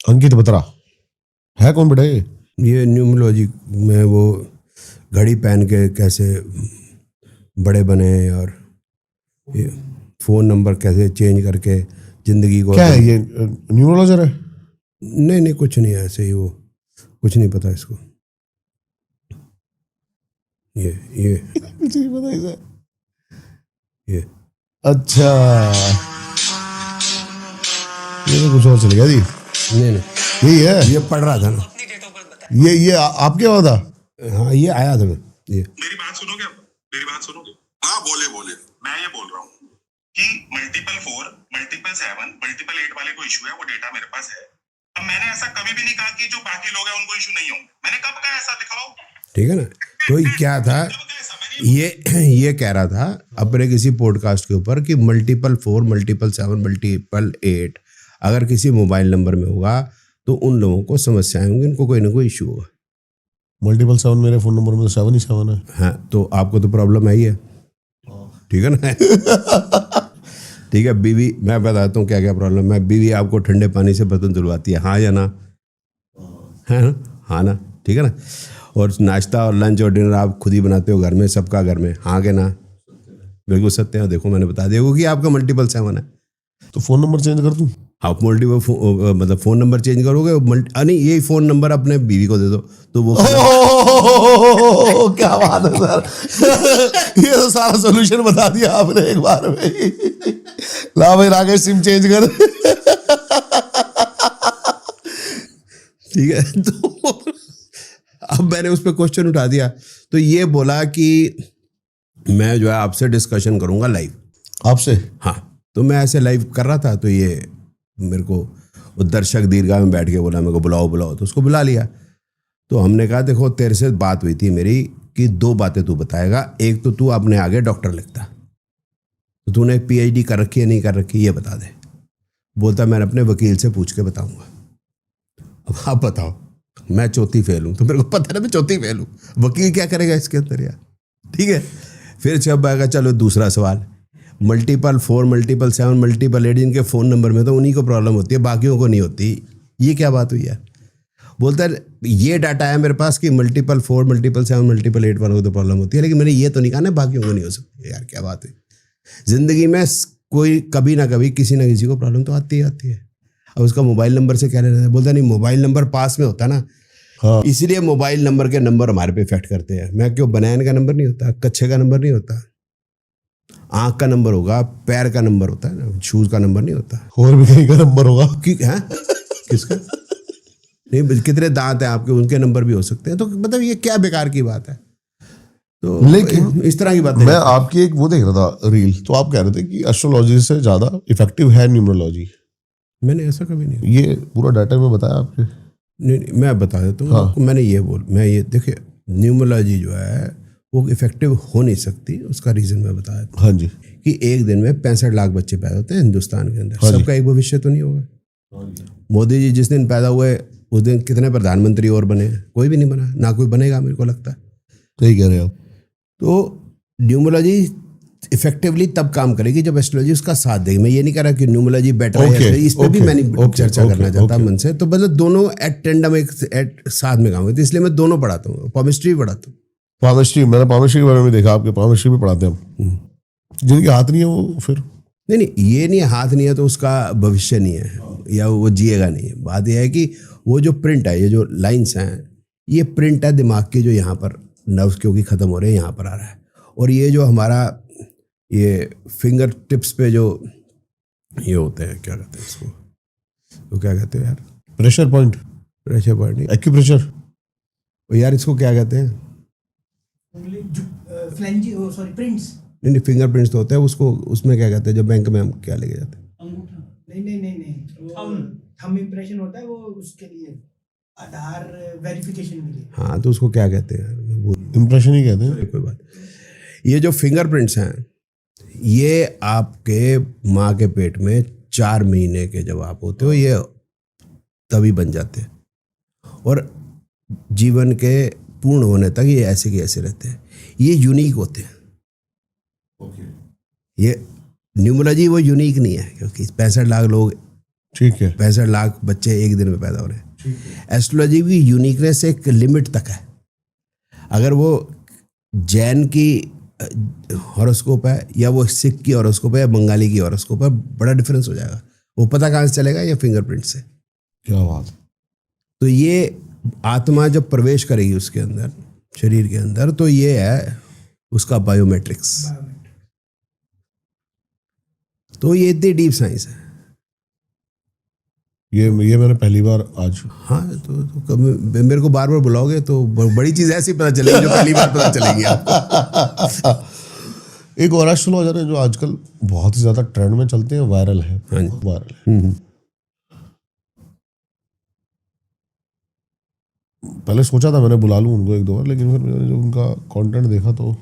अंकित बत्रा है कौन बेटा ये न्यूमरोलॉजी में वो घड़ी पहन के कैसे बड़े बने और ये फ़ोन नंबर कैसे चेंज करके ज़िंदगी को क्या है ये न्यूमरोलॉजर है? नहीं कुछ नहीं है, ऐसे ही वो कुछ नहीं पता इसको। ये कुछ नहीं पता इसे। ये अच्छा ये तो कुछ और चल गया जी। नहीं यही है, ये पढ़ रहा था ना, ये आपके वहाँ था? हाँ ये आया था मैं ये। मेरी बात सुनोगे आप? मेरी बात सुनोगे? हाँ बोले मैं ये बोल रहा हूँ कि मल्टीपल 4 मल्टीपल 7 मल्टीपल 8 वाले को इशू है, वो डेटा मेरे पास है। अब मैंने ऐसा कभी भी नहीं कहा कि जो बाकी लोग हैं उनको इशू नहीं होंगे। मैंने कब कहा ऐसा? दिखाओ। ठीक है ना। तो ये क्या था, ये कह रहा था अपने किसी पॉडकास्ट के ऊपर कि मल्टीपल 4 मल्टीपल 7 मल्टीपल 8 अगर किसी मोबाइल नंबर में होगा तो उन लोगों को समस्याएं होंगी, उनको कोई ना कोई इशू होगा। मल्टीपल 7 मेरे फोन नंबर में तो 7 ही 7 है। हाँ तो आपको तो प्रॉब्लम है ही है, ठीक है ना। ठीक है, बीवी मैं बताता हूँ क्या क्या प्रॉब्लम है। बीवी आपको ठंडे पानी से बर्तन धुलवाती है, हाँ या ना? है ना? हाँ ना, ठीक है ना। और नाश्ता और लंच और डिनर आप खुद ही बनाते हो घर में, सबका घर में, हाँ के ना? बिल्कुल सत्य है। देखो मैंने बता दिया कि आपका मल्टीपल 7 है। तो फोन नंबर चेंज कर दूं? आप मल्टीपल मतलब फ़ोन नंबर चेंज करोगे, नहीं यही फ़ोन नंबर अपने बीवी को दे दो तो वो क्या बात है सर। ये तो सारा सोल्यूशन बता दिया आपने एक बार में ही। ला भाई राकेश सिम चेंज कर। ठीक है। तो अब मैंने उस पर क्वेश्चन उठा दिया, तो ये बोला कि मैं जो है आपसे डिस्कशन करूंगा लाइव। आपसे? हाँ, तो मैं ऐसे लाइव कर रहा था, तो ये मेरे को वो दर्शक दीर्घा में बैठ के बोला मेरे को बुलाओ, तो उसको बुला लिया। तो हमने कहा देखो तेरे से बात हुई थी मेरी कि 2 बातें तू बताएगा, एक तो तू अपने आगे डॉक्टर लिखता, तो तूने PhD कर रखी है नहीं कर रखी ये बता दे। बोलता मैंने अपने वकील से पूछ के बताऊंगा। अब आप बताओ, मैं चौथी फेल हूँ, तो मेरे को पता है ना मैं चौथी फेल हूँ, वकील क्या करेगा इसके अंदर यार, ठीक है। फिर जब आएगा चलो दूसरा सवाल, मल्टीपल 4 मल्टीपल 7 मल्टीपल 8 जिनके फ़ोन नंबर में तो उन्हीं को प्रॉब्लम होती है, बाकियों को नहीं होती, ये क्या बात हुई यार? बोलता है ये डाटा है मेरे पास कि मल्टीपल 4 मल्टीपल 7 मल्टीपल 8 वालों को तो प्रॉब्लम होती है, लेकिन मैंने ये तो नहीं कहा ना बाकियों को नहीं हो सकती। यार क्या बात है, जिंदगी में कोई कभी ना कभी किसी ना किसी को प्रॉब्लम तो आती है। अब उसका मोबाइल नंबर से क्या लेना है? बोलता नहीं मोबाइल नंबर पास में होता ना, हाँ। इसलिए मोबाइल नंबर के नंबर हमारे पे इफेक्ट करते हैं। मैं क्यों, बनैन का नंबर नहीं होता, कच्छे का नंबर नहीं होता, आंख का नंबर होगा, पैर का नंबर होता है ना, शूज का नंबर नहीं होता। और भी कहीं का नंबर होगा है किसका? नहीं, कितने दांत हैं आपके, उनके नंबर भी हो सकते हैं। तो मतलब ये क्या बेकार की बात है। तो लेकिन इस तरह की बात मैं आपकी एक वो देख रहा था रील, तो आप कह रहे थे कि एस्ट्रोलॉजी से ज्यादा इफेक्टिव है न्यूमरोलॉजी। मैंने ऐसा कभी नहीं, ये पूरा डाटा में बताया आपके? नहीं मैं बता देता हूँ हाँ। मैंने ये देखिए न्यूमरोलॉजी जो है वो इफेक्टिव हो नहीं सकती, उसका रीज़न मैं बताया था। हाँ जी। कि एक दिन में 65 लाख बच्चे पैदा होते हैं हिंदुस्तान के अंदर। हाँ जी। सबका एक भविष्य तो नहीं होगा। मोदी जी जिस दिन पैदा हुए उस दिन कितने प्रधानमंत्री और बने? कोई भी नहीं बना, ना कोई बनेगा मेरे को लगता है। सही कह रहे हैं आप। तो न्यूमरोलॉजी इफेक्टिवली तब काम करेगी जब एस्ट्रोलॉजी उसका साथ देगी। मैं ये नहीं कह रहा कि न्यूमरोलॉजी बेटर है, इस पर भी मैंने चर्चा करना चाहता मन से। तो मतलब दोनों एट टेंडम एक साथ में काम करते, इसलिए मैं दोनों पढ़ाता हूँ, केमिस्ट्री भी पढ़ाता हूँ। पामिस्ट्री, मैंने पामिस्ट्री के बारे में देखा, आपके पामिस्ट्री भी पढ़ाते हैं हम। जिनके हाथ नहीं है वो फिर नहीं, ये नहीं, हाथ नहीं है तो उसका भविष्य नहीं है या वो जिएगा नहीं है। बात यह है कि वो जो प्रिंट है, ये जो लाइंस हैं, ये प्रिंट है दिमाग की, जो यहाँ पर नर्व्स क्योंकि ख़त्म हो रहे हैं यहाँ पर आ रहा है। और ये जो हमारा ये फिंगर टिप्स पे जो ये होते हैं, क्या कहते हैं इसको, तो क्या कहते हैं यार? प्रेशर पॉइंट नहीं, एक्यूप्रेशर यार इसको क्या कहते हैं? प्रिंट्स। नहीं, फिंगर प्रिंट्स तो होते हैं, उसको उसमें क्या कहते हैं जब बैंक में हम क्या लेके जाते हैं? अंगूठा। नहीं, थंब इंप्रेशन होता है वो, उसके लिए आधार वेरिफिकेशन के लिए। हाँ, तो उसको क्या कहते हैं? इंप्रेशन ही कहते हैं। कोई बात। ये जो फिंगरप्रिंट्स हैं, ये आपके माँ के पेट में 4 महीने के जब आप होते हो, ये तभी बन जाते हैं और जीवन के पूर्ण होने तक ये ऐसे के ऐसे रहते हैं। ये यूनिक होते हैं, ये न्यूमरोलॉजी वो यूनिक नहीं है, क्योंकि 65 लाख लोग, ठीक है, 65 लाख बच्चे एक दिन में पैदा हो रहे हैं। एस्ट्रोलॉजी की यूनिकनेस एक लिमिट तक है। अगर वो जैन की हॉरोस्कोप है या वो सिख की हॉरोस्कोप है या बंगाली की हॉरोस्कोप है, बड़ा डिफरेंस हो जाएगा। वो पता कहाँ से चलेगा? या फिंगरप्रिंट से। क्या बात। तो ये आत्मा जब प्रवेश करेगी उसके अंदर, शरीर के अंदर, तो ये है उसका बायोमेट्रिक्स। तो ये इतनी डीप साइंस है। ये मैंने पहली बार आज। हाँ, तो मेरे को बार बार बुलाओगे तो बड़ी चीज ऐसी पता चलेगी जो पहली बार पता चलेगी आपको। एक और एस्ट्रोलॉजर है जो आजकल बहुत ही ज्यादा ट्रेंड में चलते हैं, वायरल है। हाँ जी। वायरल है। पहले सोचा था मैंने बुला लूं उनको एक दो बार, लेकिन फिर मैंने जब उनका कंटेंट देखा तो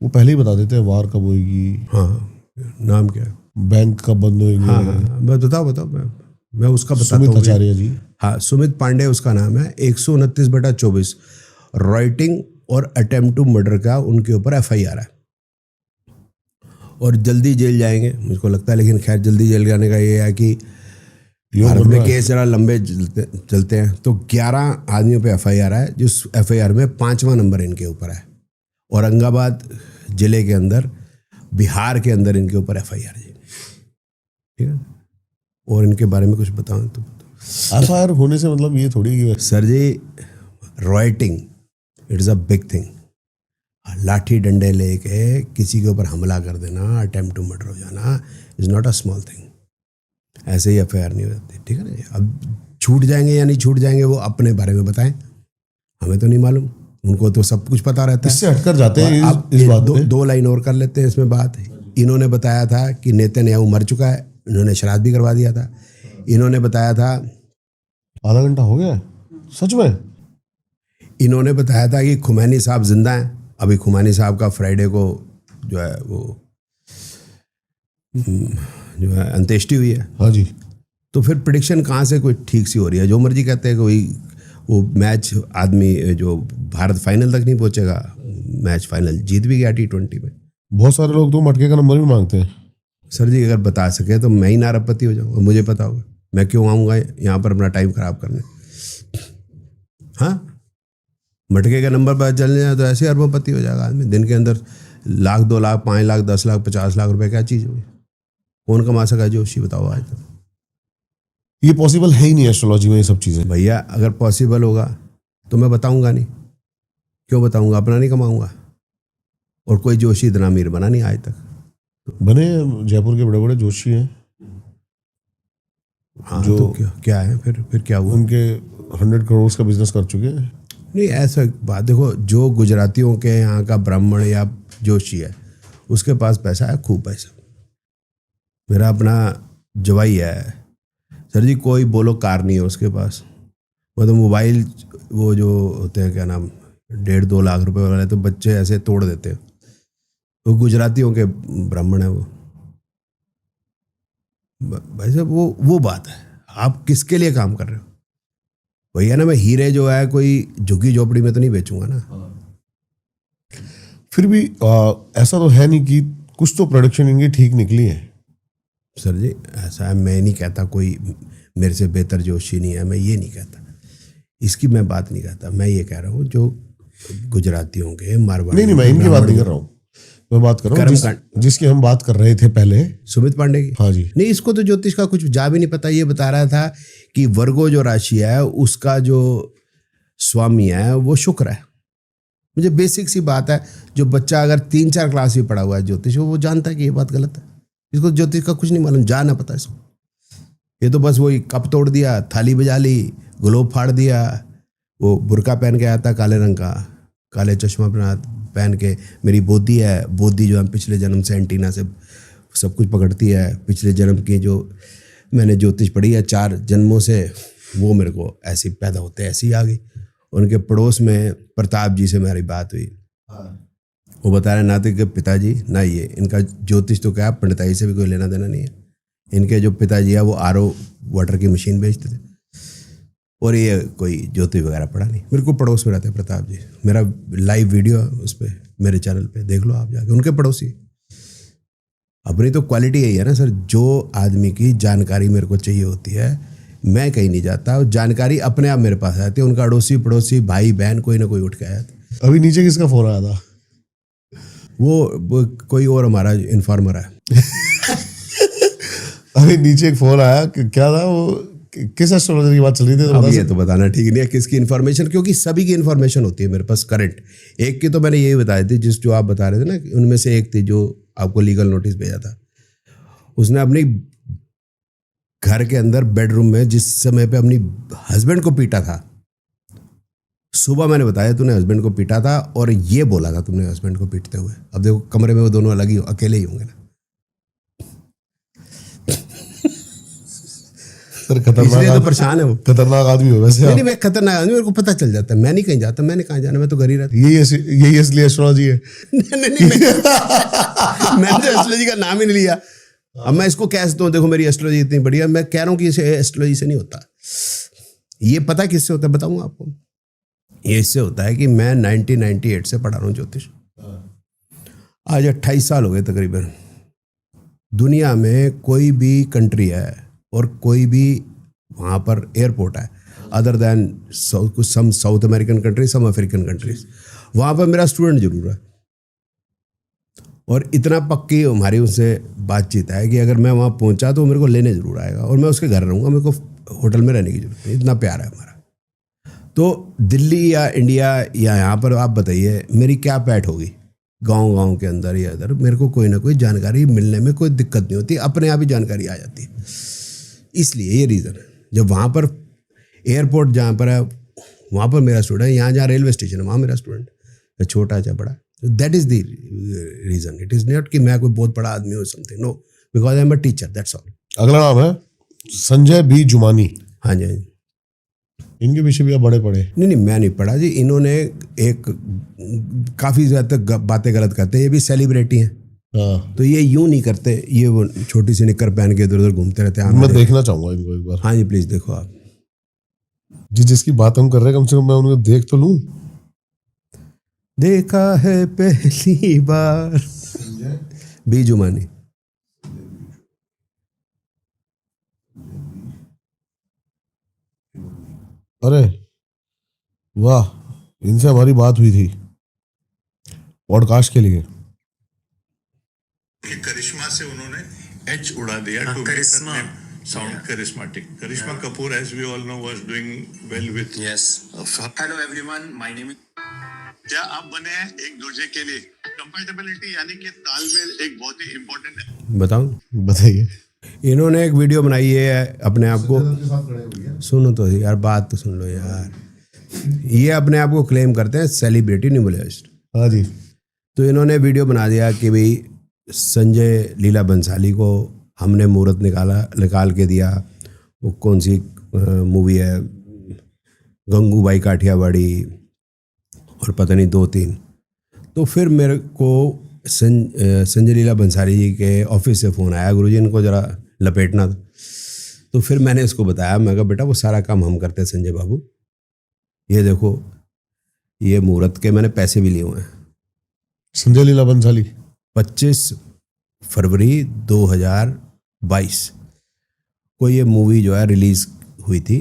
वो पहले ही बता देते हैं वार कब होगी। हाँ, नाम क्या है? बैंक कब बंद होगी। हाँ, मैं बताओ मैं उसका बताता हूँ। सुमित आचार्य जी। हाँ, सुमित पांडे उसका नाम है। 129/24 राइटिंग और अटेम्प्ट टू मर्डर का उनके ऊपर FIR है और जल्दी जेल जाएंगे मुझको लगता है। लेकिन खैर, जल्दी जेल जाने का ये है कि भारत में केस जरा लंबे चलते हैं। तो 11 आदमियों पे FIR है, जिस FIR में 5वां नंबर इनके ऊपर है। औरंगाबाद जिले के अंदर, बिहार के अंदर इनके ऊपर FIR है। ठीक है, और इनके बारे में कुछ बताऊं तो FIR होने से मतलब ये थोड़ी कि sir ji, writing it is a big thing. लाठी डंडे लेके किसी के ऊपर हमला कर देना, अटेम्प्ट टू मर्डर हो जाना is not a small thing. ऐसे ही FIR नहीं होती। ठीक है ना जी। अब छूट जाएंगे या नहीं छूट जाएंगे वो अपने बारे में बताएं, हमें तो नहीं मालूम। उनको तो सब कुछ पता रहता है। इससे हटकर जाते हैं अब इस बात पे। दो लाइन और कर लेते हैं इसमें बात। इन्होंने बताया था कि नेतन्याहू मर चुका है, इन्होंने श्राद्ध भी करवा दिया था। इन्होंने बताया था, आधा घंटा हो गया सच में। इन्होंने बताया था कि खुमैनी साहब जिंदा हैं। अभी खुमैनी साहब का फ्राइडे को जो है वो जो है अंत्येष्टि हुई है। हाँ जी। तो फिर प्रेडिक्शन कहाँ से कोई ठीक सी हो रही है? जो मर्जी कहते हैं कोई वो मैच आदमी जो भारत फाइनल तक नहीं पहुंचेगा, मैच फाइनल जीत भी गया T20 में। बहुत सारे लोग तो मटके का नंबर भी मांगते हैं। सर जी, अगर बता सके तो मैं ही नारबपति हो जाऊंगा। मुझे पता होगा, मैं क्यों आऊँगा यहाँ पर अपना टाइम खराब करने। हाँ, मटके का नंबर पता चल जाए तो ऐसे अरबपति हो जाएगा आदमी। दिन के अंदर 1 लाख, 2 लाख, 5 लाख, 10 लाख, 50 लाख रुपए क्या चीज़ होगी? कौन कमा सका जोशी? बताओ आज तक। ये पॉसिबल है ही नहीं एस्ट्रोलॉजी में ये सब चीजें। भैया, अगर पॉसिबल होगा तो मैं बताऊंगा नहीं। क्यों बताऊंगा? अपना नहीं कमाऊंगा। और कोई जोशी इतना अमीर बना नहीं आज तक। बने जयपुर के बड़े बड़े जोशी हैं। हाँ, जो तो क्या है फिर क्या हुआ? उनके 100 करोड़ का बिजनेस कर चुके हैं। नहीं, ऐसा बात देखो, जो गुजरातियों के यहाँ का ब्राह्मण या जोशी है उसके पास पैसा है, खूब पैसा। मेरा अपना जवाई है सर जी, कोई बोलो कार नहीं है उसके पास। मतलब मोबाइल वो जो होते हैं क्या नाम 1.5-2 लाख रुपए वाले तो बच्चे ऐसे तोड़ देते हैं। तो गुजरातियों के ब्राह्मण है वो। भाई साहब, वो बात है। आप किसके लिए काम कर रहे हो? भैया ना, मैं हीरे जो है कोई झुग्गी झोपड़ी में तो नहीं बेचूंगा ना। फिर भी ऐसा तो है नहीं कि कुछ तो प्रोडक्शन इनकी ठीक निकली है। सर जी, ऐसा है, मैं नहीं कहता कोई मेरे से बेहतर जोशी नहीं है, मैं ये नहीं कहता, इसकी मैं बात नहीं कहता। मैं ये कह रहा हूँ जो गुजरातियों के, मारवाड़ी। नहीं, मैं इनकी बात नहीं कर रहा हूँ। मैं बात कर रहा हूँ जिसकी हम बात कर रहे थे पहले, सुमित पांडे की। हाँ जी। नहीं, इसको तो ज्योतिष का कुछ जा भी नहीं पता। ये बता रहा था कि वर्गो जो राशि है उसका जो स्वामी है वो शुक्र है। मुझे बेसिक सी बात है, जो बच्चा अगर 3-4 क्लास भी पढ़ा हुआ है ज्योतिष, वो जानता है कि ये बात गलत है। इसको ज्योतिष का कुछ नहीं मालूम, जा ना पता इसको। ये तो बस वही कप तोड़ दिया, थाली बजा ली, ग्लोब फाड़ दिया, वो बुर्का पहन के आया था काले रंग का, काले चश्मा पहन के। मेरी बोधी है, बोधी जो है पिछले जन्म से एंटीना से सब कुछ पकड़ती है। पिछले जन्म की जो मैंने ज्योतिष पढ़ी है 4 जन्मों से, वो मेरे को ऐसी पैदा होते ऐसी आ गई। उनके पड़ोस में प्रताप जी से मेरी बात हुई। वो बता रहे ना तो कि पिताजी ना ये इनका ज्योतिष तो क्या, पंडिताई से भी कोई लेना देना नहीं है। इनके जो पिताजी है वो RO वाटर की मशीन बेचते थे और ये कोई ज्योतिष वगैरह पढ़ा नहीं। मेरे को पड़ोस में रहते हैं प्रताप जी, मेरा लाइव वीडियो है उस पर मेरे चैनल पे देख लो आप जाके, उनके पड़ोसी। अपनी तो क्वालिटी यही है ना सर, जो आदमी की जानकारी मेरे को चाहिए होती है मैं कहीं नहीं जाता, और जानकारी अपने आप मेरे पास आती है। उनका अड़ोसी पड़ोसी भाई बहन कोई ना कोई उठ के आया था। अभी नीचे किसका फोन आया था? वो कोई और हमारा इन्फॉर्मर है। अभी नीचे एक फोन आया, क्या था वो, किस एस्ट्रोलॉजर की बात चल रही थी? अब ये तो बताना ठीक नहीं है किसकी इन्फॉर्मेशन, क्योंकि सभी की इन्फॉर्मेशन होती है मेरे पास करंट। एक की तो मैंने यही बताई थी, जो आप बता रहे थे ना, उनमें से एक थी जो आपको लीगल नोटिस भेजा था। उसने अपनी घर के अंदर बेडरूम में जिस समय पे अपनी हस्बैंड को पीटा था, सुबह मैंने बताया तूने हस्बैंड को पीटा था, और ये बोला था तुमने हस्बैंड को पीटते हुए। अब देखो कमरे में वो दोनों अलग ही अकेले ही होंगे ना। सर खतरनाक, इसलिए तो परेशान है वो। खतरनाक आदमी हो वैसे। नहीं, मैं खतरनाक आदमी, मेरे को पता चल जाता है। मैं नहीं कहीं जाता, मैंने कहाँ जाना, मैं तो घर ही रहता। यही असली एस्ट्रोलॉजी है। नहीं, मैंने तो एस्ट्रोलॉजी का नाम ही नहीं लिया। अब मैं इसको कह सकता हूँ, देखो मेरी एस्ट्रोलॉजी इतनी बढ़िया, मैं कह रहा हूँ कि इसे एस्ट्रोलॉजी से नहीं होता। ये पता किससे होता है बताऊँ आपको? ये इससे होता है कि मैं 1998 से पढ़ा रहा हूँ ज्योतिष। आज 28 साल हो गए तकरीबन। दुनिया में कोई भी कंट्री है और कोई भी वहाँ पर एयरपोर्ट है अदर दैन सम साउथ अमेरिकन कंट्रीज, सम अफ्रीकन कंट्रीज, वहाँ पर मेरा स्टूडेंट जरूर है। और इतना पक्की हमारी उनसे बातचीत है कि अगर मैं वहाँ पहुँचा तो मेरे को लेने ज़रूर आएगा, और मैं उसके घर रहूँगा, मेरे को होटल में रहने की जरूरत नहीं, इतना प्यार है हमारा। तो दिल्ली या इंडिया या यहाँ पर आप बताइए मेरी क्या पैठ होगी, गांव के अंदर या इधर, मेरे को कोई ना कोई जानकारी मिलने में कोई दिक्कत नहीं होती, अपने आप ही जानकारी आ जाती है। इसलिए ये रीज़न है। जब वहाँ पर एयरपोर्ट जहाँ पर है वहाँ पर मेरा स्टूडेंट है, यहाँ जहाँ रेलवे स्टेशन है वहाँ मेरा स्टूडेंट है, छोटा चाहे बड़ा। That is the reason. It is not कि मैं कोई बहुत बड़ा आदमी हूँ something, no, because I am a teacher, that's all. अगला नाम है संजय बी जुमानी। हाँ जी, हाँ जी। इनके पीछे भी आप बड़े पढ़े? नहीं, मैं नहीं पढ़ा जी। इन्होंने एक काफ़ी ज़्यादा बातें गलत करते हैं, ये भी सेलिब्रिटी हैं। हाँ। तो ये यूं नहीं करते, ये वो छोटी सी निकर पहन के इधर उधर घूमते रहते हैं। मैं देखना चाहूंगा इनको एक बार। हाँ जी, प्लीज देखो आप जी, जिसकी बात हम कर रहे हैं कम से कम मैं उनको देख तो लूं। देखा है पहली बार, बी जुमानी। अरे वाह, इनसे हमारी बात हुई थी पॉडकास्ट के लिए। करिश्मा से उन्होंने एच उड़ा दिया to Karishma sound charismatic. Karishma Kapoor as we all know was doing well with yes. Hello everyone, my name is. क्या आप बने हैं एक दूसरे के लिए? कंपैटिबिलिटी यानी कि तालमेल एक बहुत ही इंपॉर्टेंट है। बताऊं? बताइए। इन्होंने एक वीडियो बनाई है अपने आप को, सुनो तो यार, बात तो सुन लो यार। ये अपने आप को क्लेम करते हैं सेलिब्रिटी न्यूमरोलॉजिस्ट। हाँ जी। तो इन्होंने वीडियो बना दिया कि भाई संजय लीला बंसाली को हमने मुहूर्त निकाल के दिया। वो कौन सी मूवी है, गंगूबाई काठियावाड़ी और पता नहीं 2-3। तो फिर मेरे को संजय लीला बंसाली जी के ऑफिस से फ़ोन आया, गुरुजी इनको ज़रा लपेटना था। तो फिर मैंने इसको बताया, मैं कहा बेटा वो सारा काम हम करते हैं संजय बाबू, ये देखो ये मुहूर्त के मैंने पैसे भी लिए हुए हैं। संजय लीला बंसाली 25 फरवरी 2022 को ये मूवी जो है रिलीज़ हुई थी,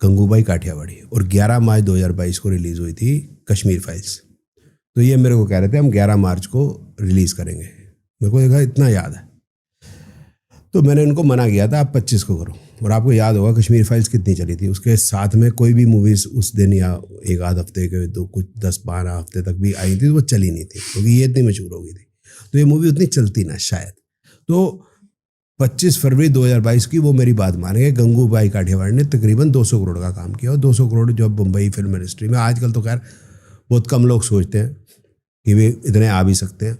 गंगूबाई काठियावाड़ी, और 11 मार्च 2022 को रिलीज़ हुई थी कश्मीर फाइल्स। तो ये मेरे को कह रहे थे हम 11 मार्च को रिलीज़ करेंगे। मेरे को देखा इतना याद है, तो मैंने उनको मना किया था आप 25 को करो। और आपको याद होगा कश्मीर फाइल्स कितनी चली थी, उसके साथ में कोई भी मूवीज़ उस दिन या एक आध हफ्ते के दो कुछ 10-12 हफ्ते तक भी आई थी तो वो चली नहीं थी, क्योंकि ये इतनी मशहूर हो गई थी। तो ये मूवी उतनी चलती ना शायद। तो 25 फरवरी 2022 की वो मेरी बात मानेंगे, गंगूबाई काठियावाड़ी ने तकरीबन 200 करोड़ का काम किया। और 200 करोड़ जो बम्बई फिल्म इंडस्ट्री में आजकल तो खैर बहुत कम लोग सोचते हैं कि वे इतने आ भी सकते हैं।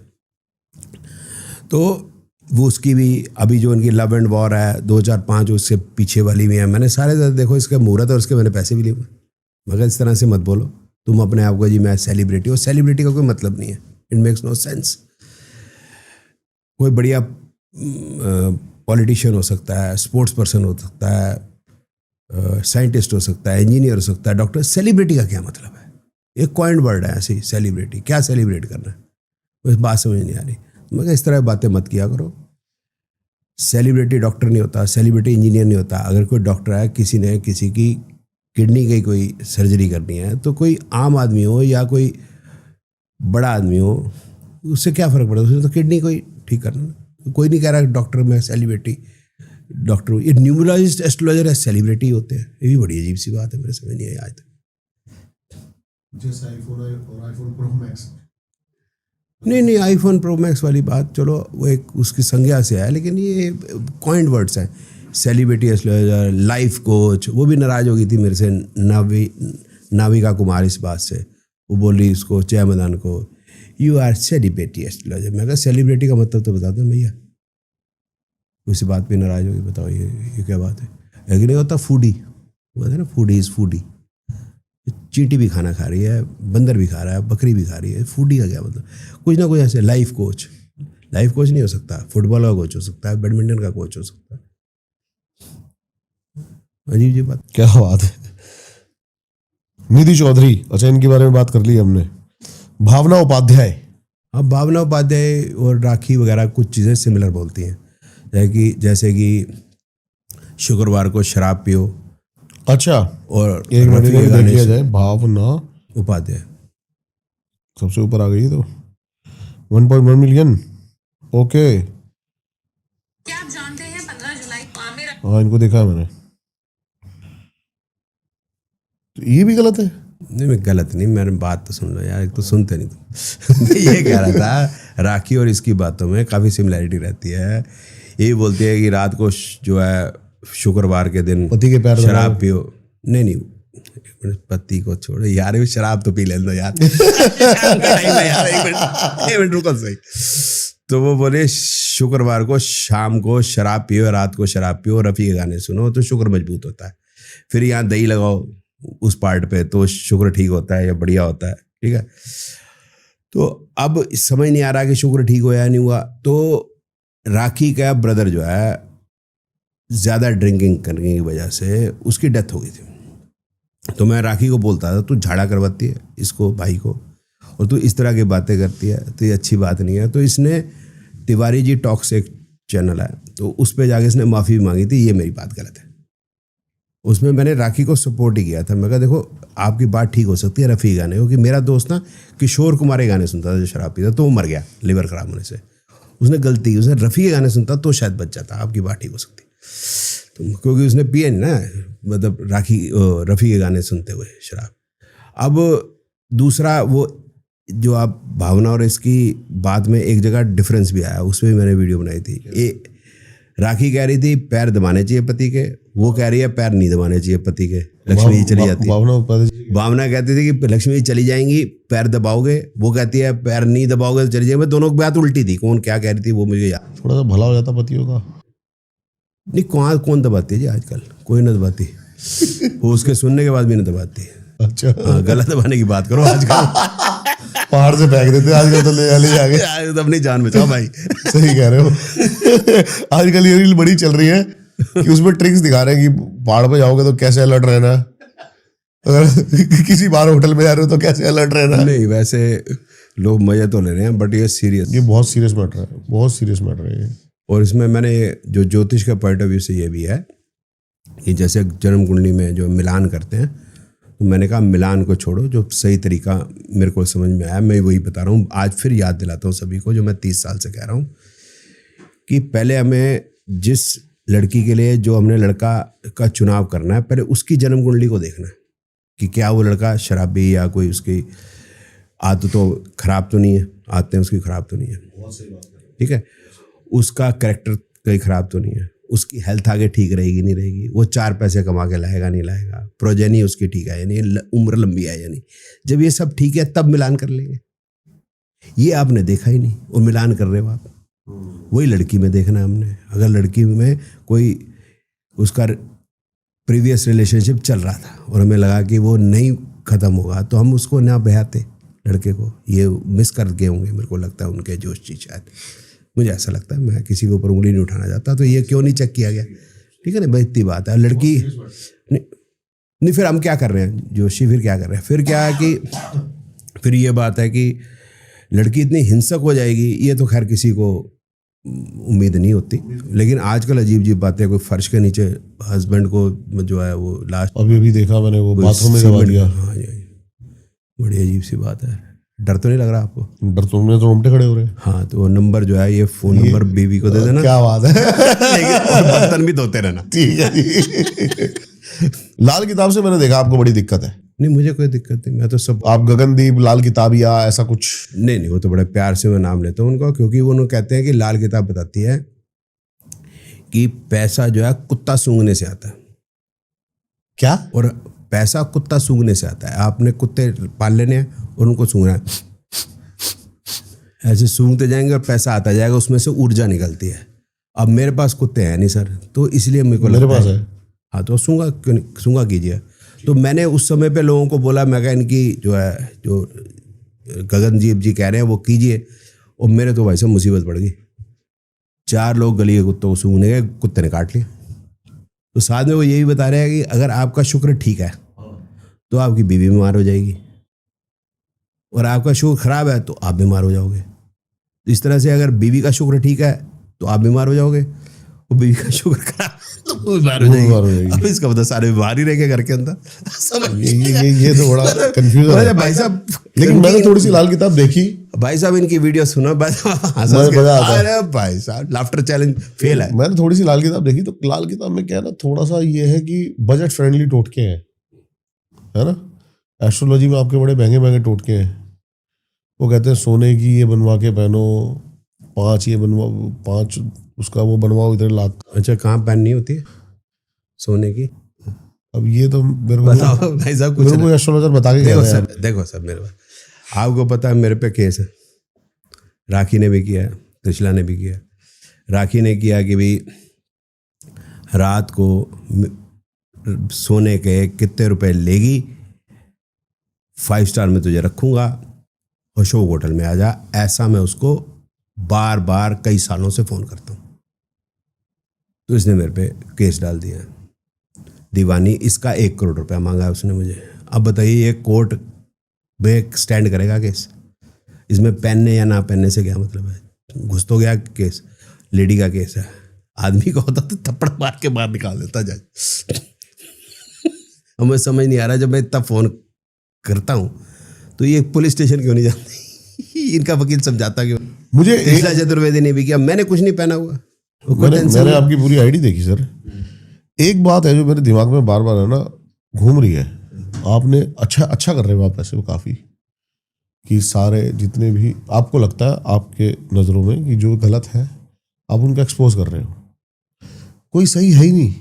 तो वो उसकी भी अभी जो उनकी लव एंड वॉर है 2005 उससे पीछे वाली भी है, मैंने सारे देखो इसके मुहूर्त और उसके मैंने पैसे भी लिए हुए। मगर इस तरह से मत बोलो तुम अपने आप को जी मैं सेलिब्रिटी हूँ। सेलिब्रिटी का कोई मतलब नहीं है, इट मेक्स नो सेंस। कोई बढ़िया पॉलिटिशियन हो सकता है, स्पोर्ट्स पर्सन हो सकता है, साइंटिस्ट हो सकता है, इंजीनियर हो सकता है, डॉक्टर। सेलिब्रिटी का क्या मतलब है? एक कॉइंड वर्ड है ऐसे ही, सेलिब्रिटी। क्या सेलिब्रेट करना है? इस बात समझ नहीं आ रही। मैं कहा इस तरह बातें मत किया करो। सेलिब्रिटी डॉक्टर नहीं होता, सेलिब्रिटी इंजीनियर नहीं होता। अगर कोई डॉक्टर है, किसी ने किसी की किडनी की कोई सर्जरी करनी है, तो कोई आम आदमी हो या कोई बड़ा आदमी हो, उससे क्या फ़र्क पड़ता है? उसने तो किडनी को ही ठीक करना। कोई नहीं कह रहा डॉक्टर मैं सेलिब्रिटी डॉक्टर हूँ। ये न्यूमरोलॉजिस्ट एस्ट्रोलॉजर है सेलिब्रिटी होते हैं, ये भी बड़ी अजीब सी बात है, मेरे समझ नहीं आई आज तक। जैसे आईफोन और आईफोन प्रो मैक्स। नहीं, आईफोन प्रो मैक्स वाली बात चलो वो एक उसकी संज्ञा से है, लेकिन ये कॉइंड वर्ड्स हैं। सेलिब्रिटी एस्ट्रोलॉजर, लाइफ कोच, वो भी नाराज़ हो गई थी मेरे से, नाविका कुमार, इस बात से। वो बोल रही उसको जय मदान को, यू आर सेलिब्रिटी एस्ट्रोलॉजर। मैं कहा सेलिब्रिटी का मतलब तो बता दो भैया। उसी बात पे नाराज़ होगी, बताओ ये क्या बात है? लेकिन नहीं होता फूडी, वो है ना, फूडी इज़ फूडी। चींटी भी खाना खा रही है, बंदर भी खा रहा है, बकरी भी खा रही है, फूडी का क्या मतलब? कुछ ना कुछ ऐसे। लाइफ कोच नहीं हो सकता, फुटबॉल का कोच हो सकता है, बैडमिंटन का कोच हो सकता है। अजीब जी बात। क्या बात है। निधि चौधरी, अच्छा इनके बारे में बात कर ली हमने। भावना उपाध्याय। अब भावना उपाध्याय और राखी वगैरह कुछ चीज़ें सिमिलर बोलती हैं, जैसे कि शुक्रवार को शराब पियो। अच्छा, और एक मिनट देख लिया जाए। भावना उपाध्याय सबसे ऊपर आ गई तो 1.1 मिलियन। ओके, क्या आप जानते हैं 15 जुलाई को आमिर हाँ इनको देखा है मैंने। तो ये भी गलत है? नहीं, मैं गलत नहीं, मैंने बात तो सुन लो यार, एक तो सुनते नहीं तुम। मैं ये कह रहा था राखी और इसकी बातों में काफ़ी सिमिलैरिटी रहती है। यही बोलती है कि रात को जो है शुक्रवार के दिन पति के पैर शराब पियो। नहीं, पति को छोड़ो यार, भी शराब तो पी लेने दो यार। एक मिनट रुको सही। तो वो बोले शुक्रवार को शाम को शराब पियो, रात को शराब पियो, रफ़ी के गाने सुनो तो शुक्र मजबूत होता है। फिर यहाँ दही लगाओ उस पार्ट पे तो शुक्र ठीक होता है या बढ़िया होता है। ठीक है, तो अब समझ नहीं आ रहा कि शुक्र ठीक हुआ या नहीं हुआ। तो राखी का ब्रदर जो है ज़्यादा ड्रिंकिंग करने की वजह से उसकी डेथ हो गई थी। तो मैं राखी को बोलता था तू झाड़ा करवाती है इसको भाई को, और तू इस तरह की बातें करती है, तो ये अच्छी बात नहीं है। तो इसने तिवारी जी टॉक्स एक चैनल है, तो उस पर जाके इसने माफ़ी भी मांगी थी, ये मेरी बात गलत है। उसमें मैंने राखी को सपोर्ट ही किया था। मैं कहा देखो आपकी बात ठीक हो सकती है रफ़ी के गाने, क्योंकि मेरा दोस्त ना किशोर कुमार के गाने सुनता था जो शराब पीता, तो वो मर गया लिवर ख़राब होने से। उसने गलती की, उसने रफ़ी के गाने सुनता तो शायद बच जाता, आपकी बात ठीक हो सकती। तो क्योंकि उसने पिए नहीं ना, मतलब रफ़ी के गाने सुनते हुए शराब। अब दूसरा वो जो आप भावना और इसकी बात में एक जगह डिफरेंस भी आया, उसमें भी मैंने वीडियो बनाई थी। राखी कह रही थी पैर दबाने चाहिए पति के, वो कह रही है पैर नहीं दबाने चाहिए पति के, लक्ष्मी जी चली जाती है। भावना कहती थी कि लक्ष्मी जी चली जाएंगी पैर दबाओगे, वो कहती है पैर नहीं दबाओगे तो चली जाएंगे। दोनों की बात उल्टी थी, कौन क्या कह रही थी वो मुझे याद। थोड़ा सा भला हो जाता पतियों का। नहीं, कौन दबाती है जी आजकल, कोई ना दबाती। वो उसके सुनने के बाद भी नहीं दबाती। अच्छा, गला दबाने की बात करो आजकल। पहाड़ से फेंक देते आजकल, तो ले आगे तो अपनी जान बचाओ भाई। सही कह रहे हो। आजकल ये रील बड़ी चल रही है कि उसमें ट्रिक्स दिखा रहे हैं कि पहाड़ पे जाओगे तो कैसे अलर्ट रहना, अगर किसी बार होटल में जा रहे हो तो कैसे अलर्ट रहना। नहीं, वैसे लोग मजे तो ले रहे हैं, बट ये सीरियस, ये बहुत सीरियस मैटर है, बहुत सीरियस मैटर है ये। और इसमें मैंने जो ज्योतिष का पॉइंट ऑफ व्यू से ये भी है कि जैसे जन्म कुंडली में जो मिलान करते हैं, तो मैंने कहा मिलान को छोड़ो, जो सही तरीका मेरे को समझ में आया मैं वही बता रहा हूँ। आज फिर याद दिलाता हूँ सभी को, जो मैं 30 साल से कह रहा हूँ कि पहले हमें जिस लड़की के लिए जो हमने लड़का का चुनाव करना है, पहले उसकी जन्म कुंडली को देखना है कि क्या वो लड़का शराबी या कोई उसकी आदत तो खराब तो नहीं है, आदतें उसकी खराब तो नहीं है, ठीक है, उसका कैरेक्टर कहीं खराब तो नहीं है, उसकी हेल्थ आगे ठीक रहेगी नहीं रहेगी, वो 4 पैसे कमा के लाएगा नहीं लाएगा, प्रोजेनी उसकी ठीक है या नहीं, उम्र लंबी है या नहीं। जब ये सब ठीक है तब मिलान कर लेंगे। ये आपने देखा ही नहीं और मिलान कर रहे हो आप। वही लड़की में देखना है हमने। अगर लड़की में कोई उसका प्रीवियस रिलेशनशिप चल रहा था और हमें लगा कि वो नहीं ख़त्म होगा, तो हम उसको ना बहाते लड़के को। ये मिस कर गए होंगे मेरे को लगता है उनके जोश जी, शायद मुझे ऐसा लगता है। मैं किसी के ऊपर उंगली नहीं उठाना चाहता, तो ये क्यों नहीं चेक किया गया, ठीक है ना भाई, इतनी बात है। लड़की नहीं, फिर हम क्या कर रहे हैं जोशी, फिर क्या कर रहे हैं, फिर क्या है कि फिर ये बात है कि लड़की इतनी हिंसक हो जाएगी ये तो खैर किसी को उम्मीद नहीं होती, लेकिन आजकल अजीब अजीब बातें, कोई फर्श के नीचे हस्बैंड को जो है वो लास्ट अभी देखा मैंने, वो बाथरूम में दबा दिया। हाँ जी, बड़ी अजीब सी बात है। डर तो नहीं लग रहा आपको? डर तो मेरे तो रोंगटे खड़े हो रहे हैं। हाँ तो वो नंबर जो है, ये फोन नंबर बीवी को दे देना। क्या बात है। लेकिन और बर्तन भी धोते रहना। ठीक है जी। लाल किताब से मैंने देखा आपको बड़ी दिक्कत है। नहीं मुझे कोई दिक्कत नहीं, मैं तो सब, आप गगनदीप लाल किताब या ऐसा कुछ? नहीं वो तो बड़े प्यार से मैं नाम लेता हूँ उनका, क्योंकि वो कहते हैं कि लाल किताब बताती है कि पैसा जो है कुत्ता सूंघने से आता है। क्या? और पैसा कुत्ता सूंघने से आता है। आपने कुत्ते पाल लेने हैं और उनको सूंघना है, ऐसे सूंघते जाएंगे और पैसा आता जाएगा, उसमें से ऊर्जा निकलती है। अब मेरे पास कुत्ते हैं नहीं सर, तो इसलिए मेरे को मेरे पास है। हाँ तो सूंघा क्यों नहीं, सूंघा कीजिए। तो मैंने उस समय पे लोगों को बोला, मैं कहा इनकी जो है, जो गगनदीप जी कह रहे हैं वो कीजिए, और मेरे तो भाई साहब मुसीबत पड़ गई। 4 लोग गली के कुत्तों को सूंघने गए, कुत्ते ने काट लिया। तो साथ में वो यही बता रहे हैं कि अगर आपका शुक्र ठीक है तो आपकी बीवी बीमार हो जाएगी, और आपका शुक्र खराब है तो आप बीमार हो जाओगे। इस तरह से अगर बीवी का शुक्र ठीक है तो आप बीमार हो जाओगे, और बीवी का शुक्र खराब है तो वो बीमार हो जाएगी। अब इसका मतलब सारे बीमार ही रहेंगे घर के अंदर। ये तो बड़ा कंफ्यूजन है भाई साहब। लेकिन मैंने थोड़ी सी लाल किताब देखी भाई साहब, इनकी वीडियो सुनो भाई साहब, लाफ्टर चैलेंज फेल है। मैंने थोड़ी सी लाल किताब देखी, तो लाल किताब में क्या है ना, थोड़ा सा ये है कि बजट फ्रेंडली टोटके हैं, है ना। एस्ट्रोलॉजी में आपके बड़े महंगे महंगे टोटके हैं। वो कहते हैं सोने की ये बनवा के पहनो, 5 ये बनवा, 5 उसका वो बनवाओ इतने लाख। अच्छा, कहाँ पहननी होती है सोने की? अब ये तो मेरे को बताओ भाई साहब, कुछ मेरे को एस्ट्रोलॉजर बता के देखो सर, देखो सर, मेरे पास आपको पता है मेरे पे केस है। राखी ने भी किया, त्रिशला ने भी किया। राखी ने किया कि भाई रात को सोने के कितने रुपए लेगी, 5 स्टार में तुझे रखूंगा और अशोक होटल में आ जा। ऐसा मैं उसको बार बार कई सालों से फोन करता हूँ, तो इसने मेरे पे केस डाल दिया दीवानी। इसका 1 करोड़ रुपया मांगा है उसने मुझे। अब बताइए ये कोर्ट में स्टैंड करेगा केस? इसमें पहनने या ना पहनने से क्या मतलब है? घुस तो गया केस, लेडी का केस है। आदमी का होता तो थप्पड़ मार के बाहर निकाल देता जज। हमें समझ नहीं आ रहा, जब मैं इतना फोन करता हूँ तो ये पुलिस स्टेशन क्यों नहीं जाती? इनका वकील समझाता क्यों? मुझे त्रिशला चतुर्वेदी ने भी किया, मैंने कुछ नहीं पहना हुआ। मैंने आपकी पूरी आईडी देखी सर। एक बात है जो मेरे दिमाग में बार बार है ना घूम रही है, आपने अच्छा कर रहे हो आप ऐसे, वो काफी कि सारे जितने भी आपको लगता है आपके नजरों में कि जो गलत है आप उनको एक्सपोज कर रहे हो। कोई सही है ही नहीं।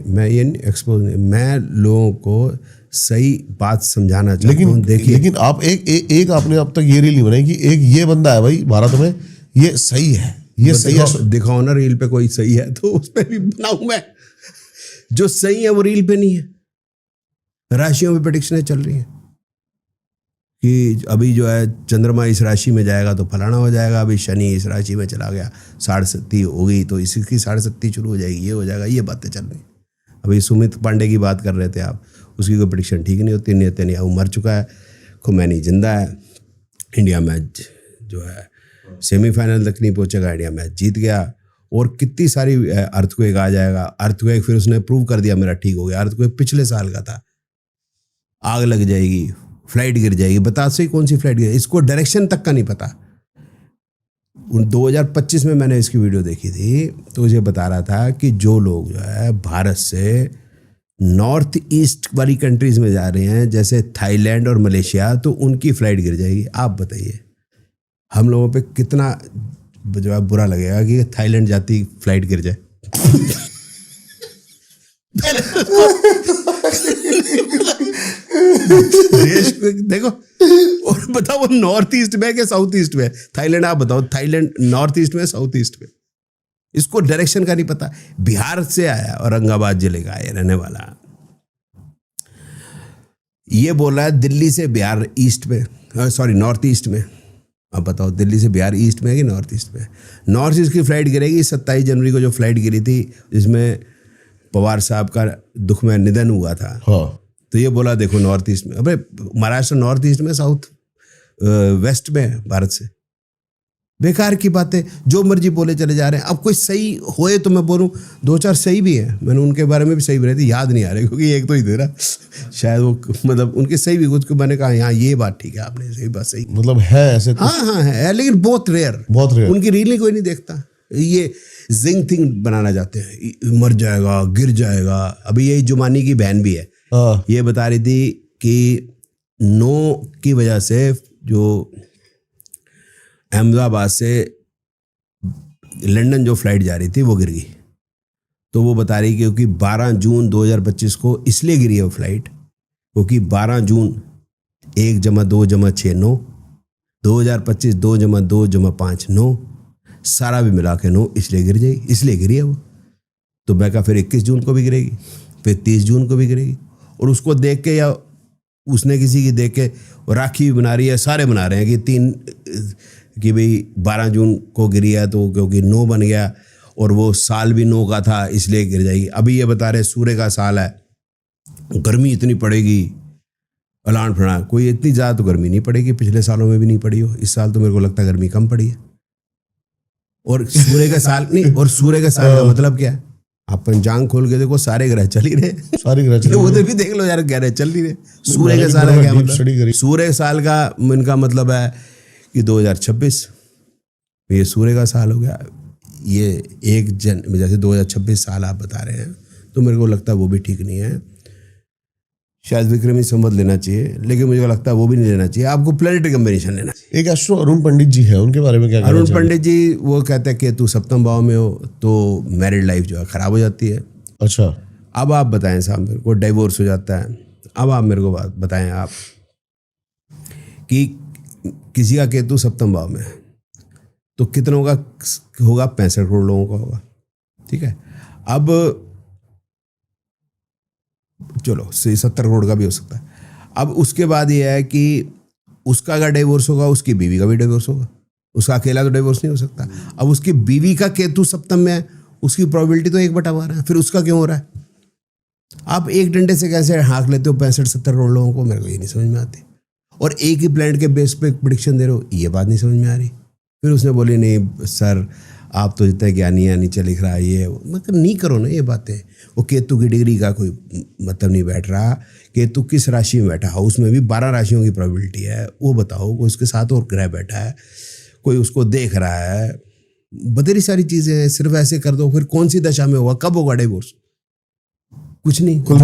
मैं ये एक्सपोज नहीं, मैं लोगों को सही बात समझाना चाहता हूं। देखिए, लेकिन आप एक आपने अब तक ये रील नहीं बनाई कि एक ये बंदा है भाई भारत में ये सही है, ये सही है। दिखाओ ना रील पे कोई सही है तो उस पर भी बनाऊं मैं। जो सही है वो रील पे नहीं है। राशियों में प्रेडिक्शनें चल रही हैं कि अभी जो है चंद्रमा इस राशि में जाएगा तो फलाना हो जाएगा, अभी शनि इस राशि में चला गया, 7.5 हो गई तो इसकी 7.5 शुरू हो जाएगी, ये हो जाएगा, ये बातें चल रही। अभी सुमित पांडे की बात कर रहे थे आप, उसकी कोई प्रेडिक्शन ठीक नहीं होती। नेतन्याहू मर चुका है, खुमैनी जिंदा है, इंडिया मैच जो है सेमीफाइनल तक नहीं पहुंचेगा, इंडिया मैच जीत गया। और कितनी सारी अर्थक्वेक आ जाएगा। अर्थक्वेक फिर उसने प्रूव कर दिया मेरा ठीक हो गया। अर्थक्वेक पिछले साल का था, आग लग जाएगी, फ्लाइट गिर जाएगी। बता सही कौन सी फ्लाइट गिर, इसको डायरेक्शन तक का नहीं पता। 2025 में मैंने इसकी वीडियो देखी थी, तो मुझे बता रहा था कि जो लोग जो है भारत से नॉर्थ ईस्ट वाली कंट्रीज में जा रहे हैं, जैसे थाईलैंड और मलेशिया, तो उनकी फ्लाइट गिर जाएगी। आप बताइए हम लोगों पे कितना जो है बुरा लगेगा कि थाईलैंड जाती फ्लाइट गिर जाए। देश में देखो, और बताओ वो नॉर्थ ईस्ट में क्या साउथ ईस्ट में? थाईलैंड आप बताओ, थाईलैंड नॉर्थ ईस्ट में साउथ ईस्ट में? इसको डायरेक्शन का नहीं पता। बिहार से आया, औरंगाबाद जिले का है रहने वाला, ये बोल रहा है दिल्ली से बिहार ईस्ट में, सॉरी नॉर्थ ईस्ट में। अब बताओ दिल्ली से बिहार ईस्ट में है कि नॉर्थ ईस्ट में? नॉर्थ ईस्ट की फ्लाइट गिरेगी। 27 जनवरी को जो फ्लाइट गिरी थी जिसमें पवार साहब का दुख में निधन हुआ था, हाँ। तो ये बोला देखो नॉर्थ ईस्ट में। अबे महाराष्ट्र नॉर्थ ईस्ट में, साउथ वेस्ट में भारत से? बेकार की बातें, जो मर्जी बोले चले जा रहे हैं। अब कोई सही होए तो मैं बोलूं, 2-4 सही भी है, मैंने उनके बारे में भी सही भी रहती, याद नहीं आ रहे क्योंकि एक तो ही दे रहा शायद वो, मतलब उनके सही भी कुछ मैंने कहा हाँ ये बात ठीक है, आपने सही बात सही, मतलब है ऐसे कुछ? हाँ है, लेकिन बहुत रेयर, उनकी रील ही कोई नहीं देखता। ये जिंग थिंग बनाना चाहते हैं, मर जाएगा, गिर जाएगा। अभी यही जुमानी की बहन भी है, ये बता रही थी कि 9 की वजह से जो अहमदाबाद से लंदन जो फ्लाइट जा रही थी वो गिर गई। तो वो बता रही क्योंकि 12 जून 2025 को इसलिए गिरी है वो फ्लाइट क्योंकि 12 जून 1 + 2 + 6 9, 2025 2 + 2 + 5 9, सारा भी मिला के 9, इसलिए गिर जाएगी, इसलिए गिरी है वो। तो मैं कहा फिर 21 जून को भी गिरेगी, फिर 30 जून को भी गिरेगी। और उसको देख के या उसने किसी की देख के राखी भी बना रही है, सारे बना रहे हैं कि भाई 12 जून को गिरी है तो क्योंकि 9 बन गया और वो साल भी 9 का था इसलिए गिर जाएगी। अभी ये बता रहे सूर्य का साल है, गर्मी इतनी पड़ेगी, अलान फड़ा, कोई इतनी ज़्यादा तो गर्मी नहीं पड़ेगी, पिछले सालों में भी नहीं पड़ी हो, इस साल तो मेरे को लगता है गर्मी कम पड़ी है। और सूर्य का साल नहीं, और सूर्य का साल का मतलब क्या है? आप पंचांग खोल के देखो, सारे ग्रह चल ही रहे, सारे ग्रह चल, उधर भी देख लो यार, ग्रह चल ही रहे। सूर्य का साल का क्या मतलब? सूर्य साल का इनका मतलब है कि 2026 ये सूर्य का साल हो गया। ये 1 जनवरी जैसे 2026 साल आप बता रहे हैं, तो मेरे को लगता है वो भी ठीक नहीं है। शायद विक्रमी संवत लेना चाहिए, लेकिन मुझे लगता है वो भी नहीं लेना चाहिए, आपको प्लैनेटरी कॉम्बिनेशन लेना चाहिए। एक एस्ट्रो अरुण पंडित जी है, उनके बारे में क्या कहना अरुण पंडित जी वो कहते हैं कि तू सप्तम भाव में हो तो मैरिड लाइफ जो है खराब हो जाती है। अच्छा, अब आप बताएं साहब, मेरे को डाइवोर्स हो जाता है। अब आप मेरे को बात बताएं आप कि किसी का केतु सप्तम भाव में है तो कितनों का होगा? 65 करोड़ लोगों का होगा, ठीक है। अब चलो 70 करोड़ का भी हो सकता है। अब उसके बाद ये है कि उसका अगर डिवोर्स होगा, उसकी बीवी का भी डिवोर्स होगा, उसका अकेला तो डिवोर्स नहीं हो सकता। अब उसकी बीवी का केतु सप्तम में है, उसकी प्रोबेबिलिटी तो 1/12 है, फिर उसका क्यों हो रहा है? आप एक डंडे से कैसे हाँक लेते हो 65-70 करोड़ लोगों को? मेरे को ये नहीं समझ में आती। और एक ही प्लानट के बेस पे प्रेडिक्शन दे रहे हो, ये बात नहीं समझ में आ रही। फिर उसने बोली नहीं सर आप तो जितने ज्ञानी है नीचे लिख रहा है, ये मतलब नहीं करो ना ये बातें। वो केतु की डिग्री का कोई मतलब नहीं बैठ रहा। केतु किस राशि में बैठा? हाउस में भी 12 राशियों की प्रोबेबिलिटी है, वो बताओ। कोई उसके साथ और ग्रह बैठा है, कोई उसको देख रहा है, बतेरी सारी चीज़ें हैं। सिर्फ ऐसे कर दो, फिर कौन सी दशा में होगा, कब होगा डिवोर्स? कुछ नहीं, कुल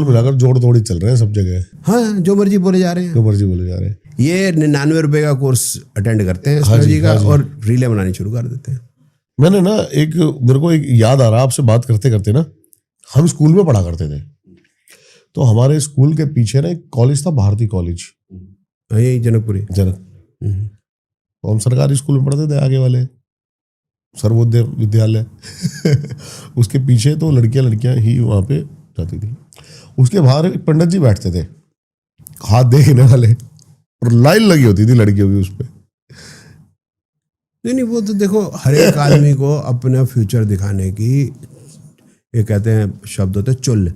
मिलाकर जोड़ तोड़ चल रहे हैं सब जगह। हाँ, जो मर्जी बोले जा रहे हैं, जो मर्जी बोले जा रहे हैं। ये 99 रुपए का कोर्स अटेंड करते हैं एस्ट्रोलॉजी का और रीलें बनानी शुरू कर देते हैं। मैंने ना मेरे को एक याद आ रहा, आपसे बात करते करते ना, हम स्कूल में पढ़ा करते थे, तो हमारे स्कूल के पीछे ना एक कॉलेज था, भारती कॉलेज, यही जनकपुरी तो हम सरकारी स्कूल में पढ़ते थे, आगे वाले सर्वोदय विद्यालय उसके पीछे तो लड़कियां ही वहाँ पे जाती थी। उसके बाहर एक पंडित जी बैठते थे, हाथ देखने वाले, और लाइन लगी होती थी लड़कियों की उस पर। नहीं, वो तो देखो हर एक आदमी को अपना फ्यूचर दिखाने की, ये कहते हैं शब्द होते चुल।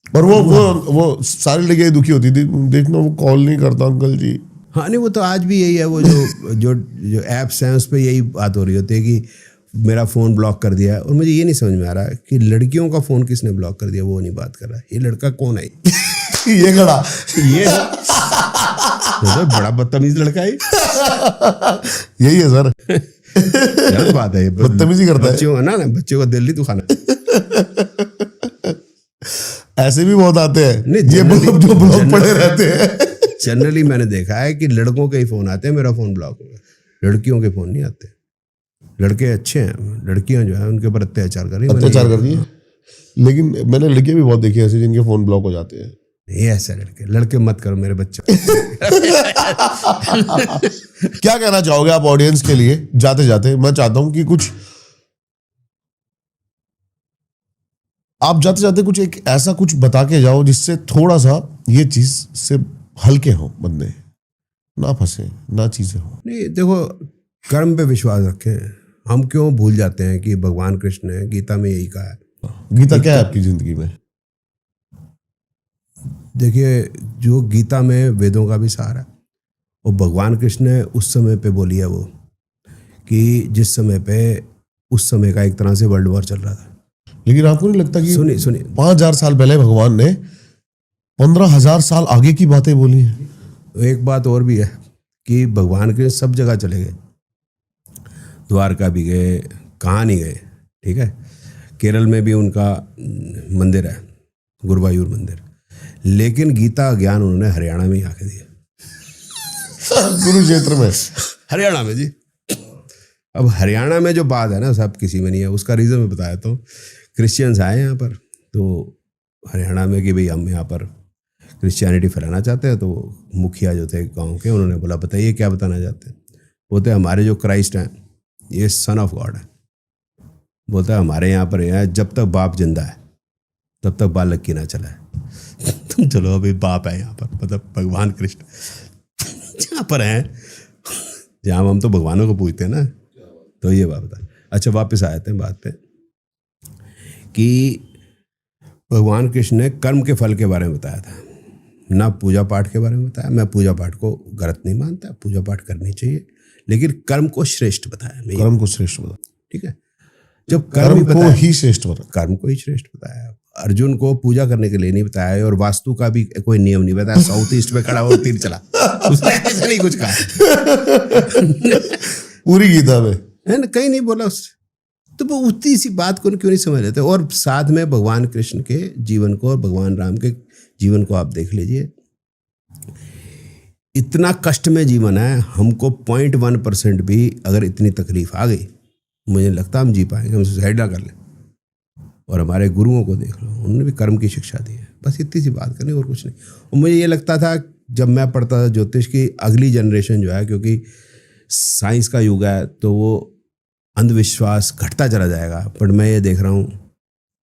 और वो सारी लड़कियां दुखी होती थी, देखना वो कॉल नहीं करता अंकल जी। हाँ, नहीं वो तो आज भी यही है। वो जो ऐप्स हैं उस पर यही बात हो रही होती है कि मेरा फ़ोन ब्लॉक कर दिया है। और मुझे ये नहीं समझ में आ रहा कि लड़कियों का फ़ोन किसने ब्लॉक कर दिया, वो नहीं बात कर रहा। ये लड़का कौन है? ये खड़ा, ये तो बड़ा बदतमीज लड़का है। यही है सर, गलत बात है, बदतमीजी करता है। बच्चों ना बच्चों को दिल नहीं दुखाना। ऐसे भी बहुत आते हैं ये जो ब्लॉक पड़े रहते हैं। जनरली मैंने देखा है कि लड़कों के ही फोन आते हैं, मेरा फोन ब्लॉक हो गया। लड़कियों के फोन नहीं आते। लड़के अच्छे हैं, लड़कियां जो है उनके ऊपर अत्याचार कर रही है। लेकिन मैंने लड़कियां भी बहुत देखी ऐसी जिनके फोन ब्लॉक हो जाते हैं। ये ऐसे लड़के मत करो मेरे बच्चे। क्या कहना चाहोगे आप ऑडियंस के लिए जाते जाते? मैं चाहता हूं कि कुछ आप जाते जाते कुछ एक ऐसा कुछ बता के जाओ जिससे थोड़ा सा ये चीज से हल्के हो, बंदे ना फंसे, ना चीजें हो। नहीं देखो, कर्म पे विश्वास रखें। हम क्यों भूल जाते हैं कि भगवान कृष्ण ने गीता में यही कहा है। गीता क्या है आपकी जिंदगी में? देखिए, जो गीता में वेदों का भी सार है, और भगवान कृष्ण ने उस समय पे बोली है वो कि जिस समय पे उस समय का एक तरह से वर्ल्ड वॉर चल रहा था। लेकिन आपको नहीं लगता कि सुनिए 5000 साल पहले भगवान ने 15,000 साल आगे की बातें बोली हैं? एक बात और भी है कि भगवान के सब जगह चले गए, द्वारका भी गए, कहाँ नहीं गए, ठीक है। केरल में भी उनका मंदिर है, गुरुवायूर मंदिर, लेकिन गीता ज्ञान उन्होंने हरियाणा में ही आके दिया। कुरुक्षेत्र में, हरियाणा में जी। अब हरियाणा में जो बात है ना, सब किसी में नहीं है। उसका रीज़न मैं बताया तो, क्रिश्चियंस आए यहाँ पर, तो हरियाणा में कि भाई हम यहाँ पर क्रिश्चियनिटी फैलाना चाहते हैं। तो मुखिया जो थे गांव के, उन्होंने बोला बताइए क्या बताना चाहते हैं। बोलते हमारे जो क्राइस्ट हैं ये सन ऑफ गॉड है। बोलता है हमारे यहाँ पर है जब तक बाप जिंदा है तब तक बालक की ना चला है। तुम चलो अभी बाप है यहाँ पर, मतलब भगवान कृष्ण जहाँ पर हैं, जहाँ हम तो भगवानों को पूछते हैं ना। तो ये बात बता। अच्छा वापस आए थे बात पे कि भगवान कृष्ण ने कर्म के फल के बारे में बताया था, ना पूजा पाठ के बारे में बताया। मैं पूजा पाठ को गलत नहीं मानता, पूजा पाठ करनी चाहिए, लेकिन कर्म को श्रेष्ठ बताया। कर्म को श्रेष्ठ बताया, ठीक है। जब कर्म को ही श्रेष्ठ बताया, कर्म को ही श्रेष्ठ बताया। अर्जुन को पूजा करने के लिए नहीं बताया, और वास्तु का भी कोई नियम नहीं बताया। साउथ ईस्ट में खड़ा हो तीर चला, उसने ऐसा नहीं कुछ कहा। पूरी गीता में है ना, कहीं नहीं बोला उससे। तो वो उतनी सी बात को क्यों नहीं समझ लेते। और साथ में भगवान कृष्ण के जीवन को और भगवान राम के जीवन को आप देख लीजिए, इतना कष्ट में जीवन है। हमको 0.1% भी अगर इतनी तकलीफ आ गई, मुझे लगता हम जी पाएंगे, हम सुसाइड ना कर लें। और हमारे गुरुओं को देख लो, उन्होंने भी कर्म की शिक्षा दी है। बस इतनी सी बात करनी और कुछ नहीं। और मुझे ये लगता था जब मैं पढ़ता था ज्योतिष की, अगली जनरेशन जो है, क्योंकि साइंस का युग है, तो वो अंधविश्वास घटता चला जाएगा। पर मैं ये देख रहा हूँ,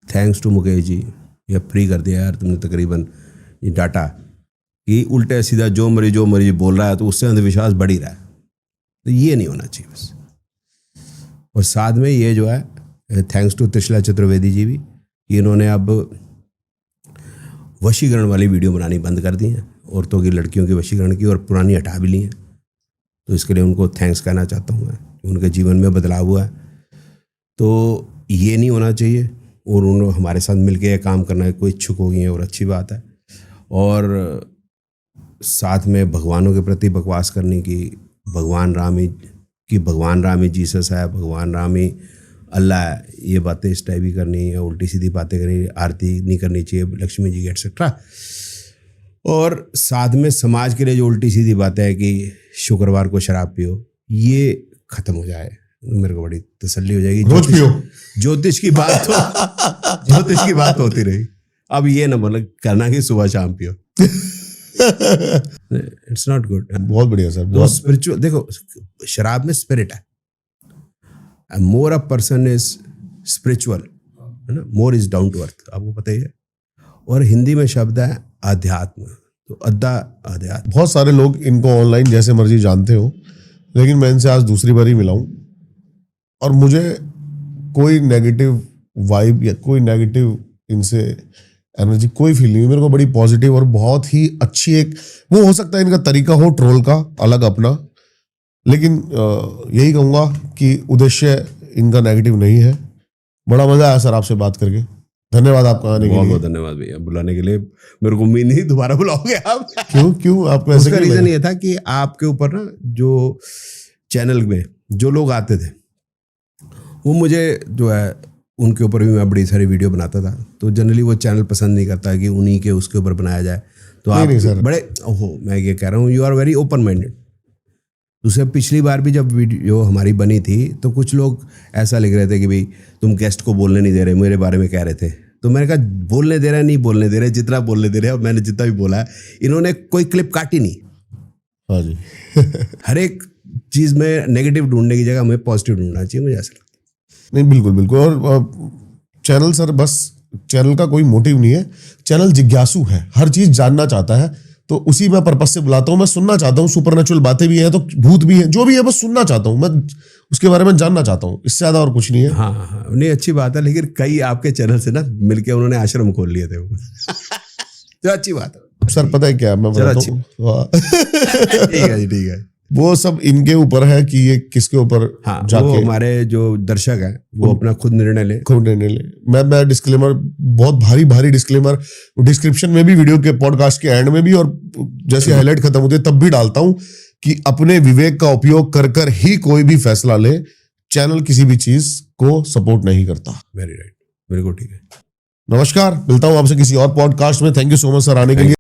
थैंक्स टू मुकेश जी, ये फ्री कर दिया यार तुमने तकरीबन ये डाटा, कि उल्टे सीधा जो मरीज बोल रहा है तो उससे अंधविश्वास बढ़ ही रहा है। तो ये नहीं होना चाहिए बस। और साथ में ये जो है, थैंक्स टू त्रिशला चतुर्वेदी जी भी, इन्होंने अब वशीकरण वाली वीडियो बनानी बंद कर दी है, औरतों की, लड़कियों की वशीकरण की, और पुरानी हटा भी ली है। तो इसके लिए उनको थैंक्स कहना चाहता हूँ मैं। उनके जीवन में बदलाव हुआ है, तो ये नहीं होना चाहिए। और उन्होंने हमारे साथ मिलकर काम करना कोई इच्छुक हो गई है, और अच्छी बात है। और साथ में भगवानों के प्रति बकवास करने की, भगवान राम ही जीसस है, भगवान राम ही अल्लाह है, ये बातें इस टाइप ही करनी है, उल्टी सीधी बातें करनी, आरती नहीं करनी चाहिए लक्ष्मी जी की एक्सेट्रा। और साथ में समाज के लिए जो उल्टी सीधी बातें है कि शुक्रवार को शराब पियो, ये खत्म हो जाए, मेरे को बड़ी तसल्ली हो जाएगी। रोज पियो। ज्योतिष की बात होती रही। अब ये ना मतलब करना कि सुबह शाम पियो। It's not good. बहुत बढ़िया सर, बहुत स्पिरिचुअल। देखो शराब में स्पिरिट है, more a person is spiritual, है ना, more is down to earth, आपको पता ही है। और हिंदी में शब्द है आध्यात्म, तो अध्यात्म। बहुत सारे लोग इनको ऑनलाइन जैसे मर्जी जानते हो, लेकिन मैं इनसे आज दूसरी बार ही मिला हूं, और मुझे कोई नेगेटिव वाइब या कोई नेगेटिव इनसे एनर्जी कोई फील नहीं हुई। मेरे को बड़ी पॉजिटिव और बहुत ही अच्छी, एक वो हो सकता है इनका तरीका हो ट्रोल का अलग अपना, लेकिन यही कहूँगा कि उद्देश्य इनका नेगेटिव नहीं है। बड़ा मजा आया सर आपसे बात करके, धन्यवाद आपका आने के लिए। बहुत धन्यवाद भैया बुलाने के लिए। मेरे को उम्मीद नहीं दोबारा बुलाओगे आप। क्यों आपको ऐसे? उसका रीजन ये था कि आपके ऊपर ना जो चैनल में जो लोग आते थे, वो मुझे जो है उनके ऊपर भी मैं बड़ी सारी वीडियो बनाता था। तो जनरली वो चैनल पसंद नहीं करता कि उन्हीं के उसके ऊपर बनाया जाए। तो आप बड़े मैं ये कह रहा हूँ, you are very open minded. दूसरे पिछली बार भी जब वीडियो हमारी बनी थी, तो कुछ लोग ऐसा लिख रहे थे कि भाई तुम गेस्ट को बोलने नहीं दे रहे, मेरे बारे में कह रहे थे। तो मैंने कहा बोलने दे रहे नहीं बोलने दे रहे, जितना बोलने दे रहे हैं। मैंने जितना भी बोला है, इन्होंने कोई क्लिप काटी नहीं। हाँ जी। हर एक चीज़ में नेगेटिव ढूंढने की जगह हमें पॉजिटिव ढूंढना चाहिए, मुझे ऐसा लगता है। नहीं बिल्कुल। और चैनल सर, बस चैनल का कोई मोटिव नहीं है, चैनल जिज्ञासु है, हर चीज जानना चाहता है। तो उसी में पर्पस से बुलाता हूँ। मैं सुनना चाहता हूँ, सुपरनेचुरल बातें भी हैं तो भूत भी हैं, जो भी है बस सुनना चाहता हूँ मैं, उसके बारे में जानना चाहता हूँ, इससे ज्यादा और कुछ नहीं है। हाँ, नहीं अच्छी बात है। लेकिन कई आपके चैनल से ना मिलके उन्होंने आश्रम खोल लिए थे वो। तो अच्छी बात है सर। पता है क्या मैं बताता हूँ, ठीक है जी, ठीक है। वो सब इनके ऊपर है कि ये किसके ऊपर हाँ, वो जाके हमारे जो दर्शक है वो अपना खुद निर्णय ले। खुद निर्णय ले। मैं डिस्क्लेमर, बहुत भारी डिस्क्लेमर डिस्क्रिप्शन में भी, वीडियो के पॉडकास्ट के एंड में भी, और जैसे हाईलाइट खत्म होते तब भी डालता हूं कि अपने विवेक का उपयोग कर ही कोई भी फैसला ले। चैनल किसी भी चीज को सपोर्ट नहीं करता। वेरी राइट, बिल्कुल ठीक है। नमस्कार, मिलता हूं आपसे किसी और पॉडकास्ट में। Thank you so much sir आने के लिए।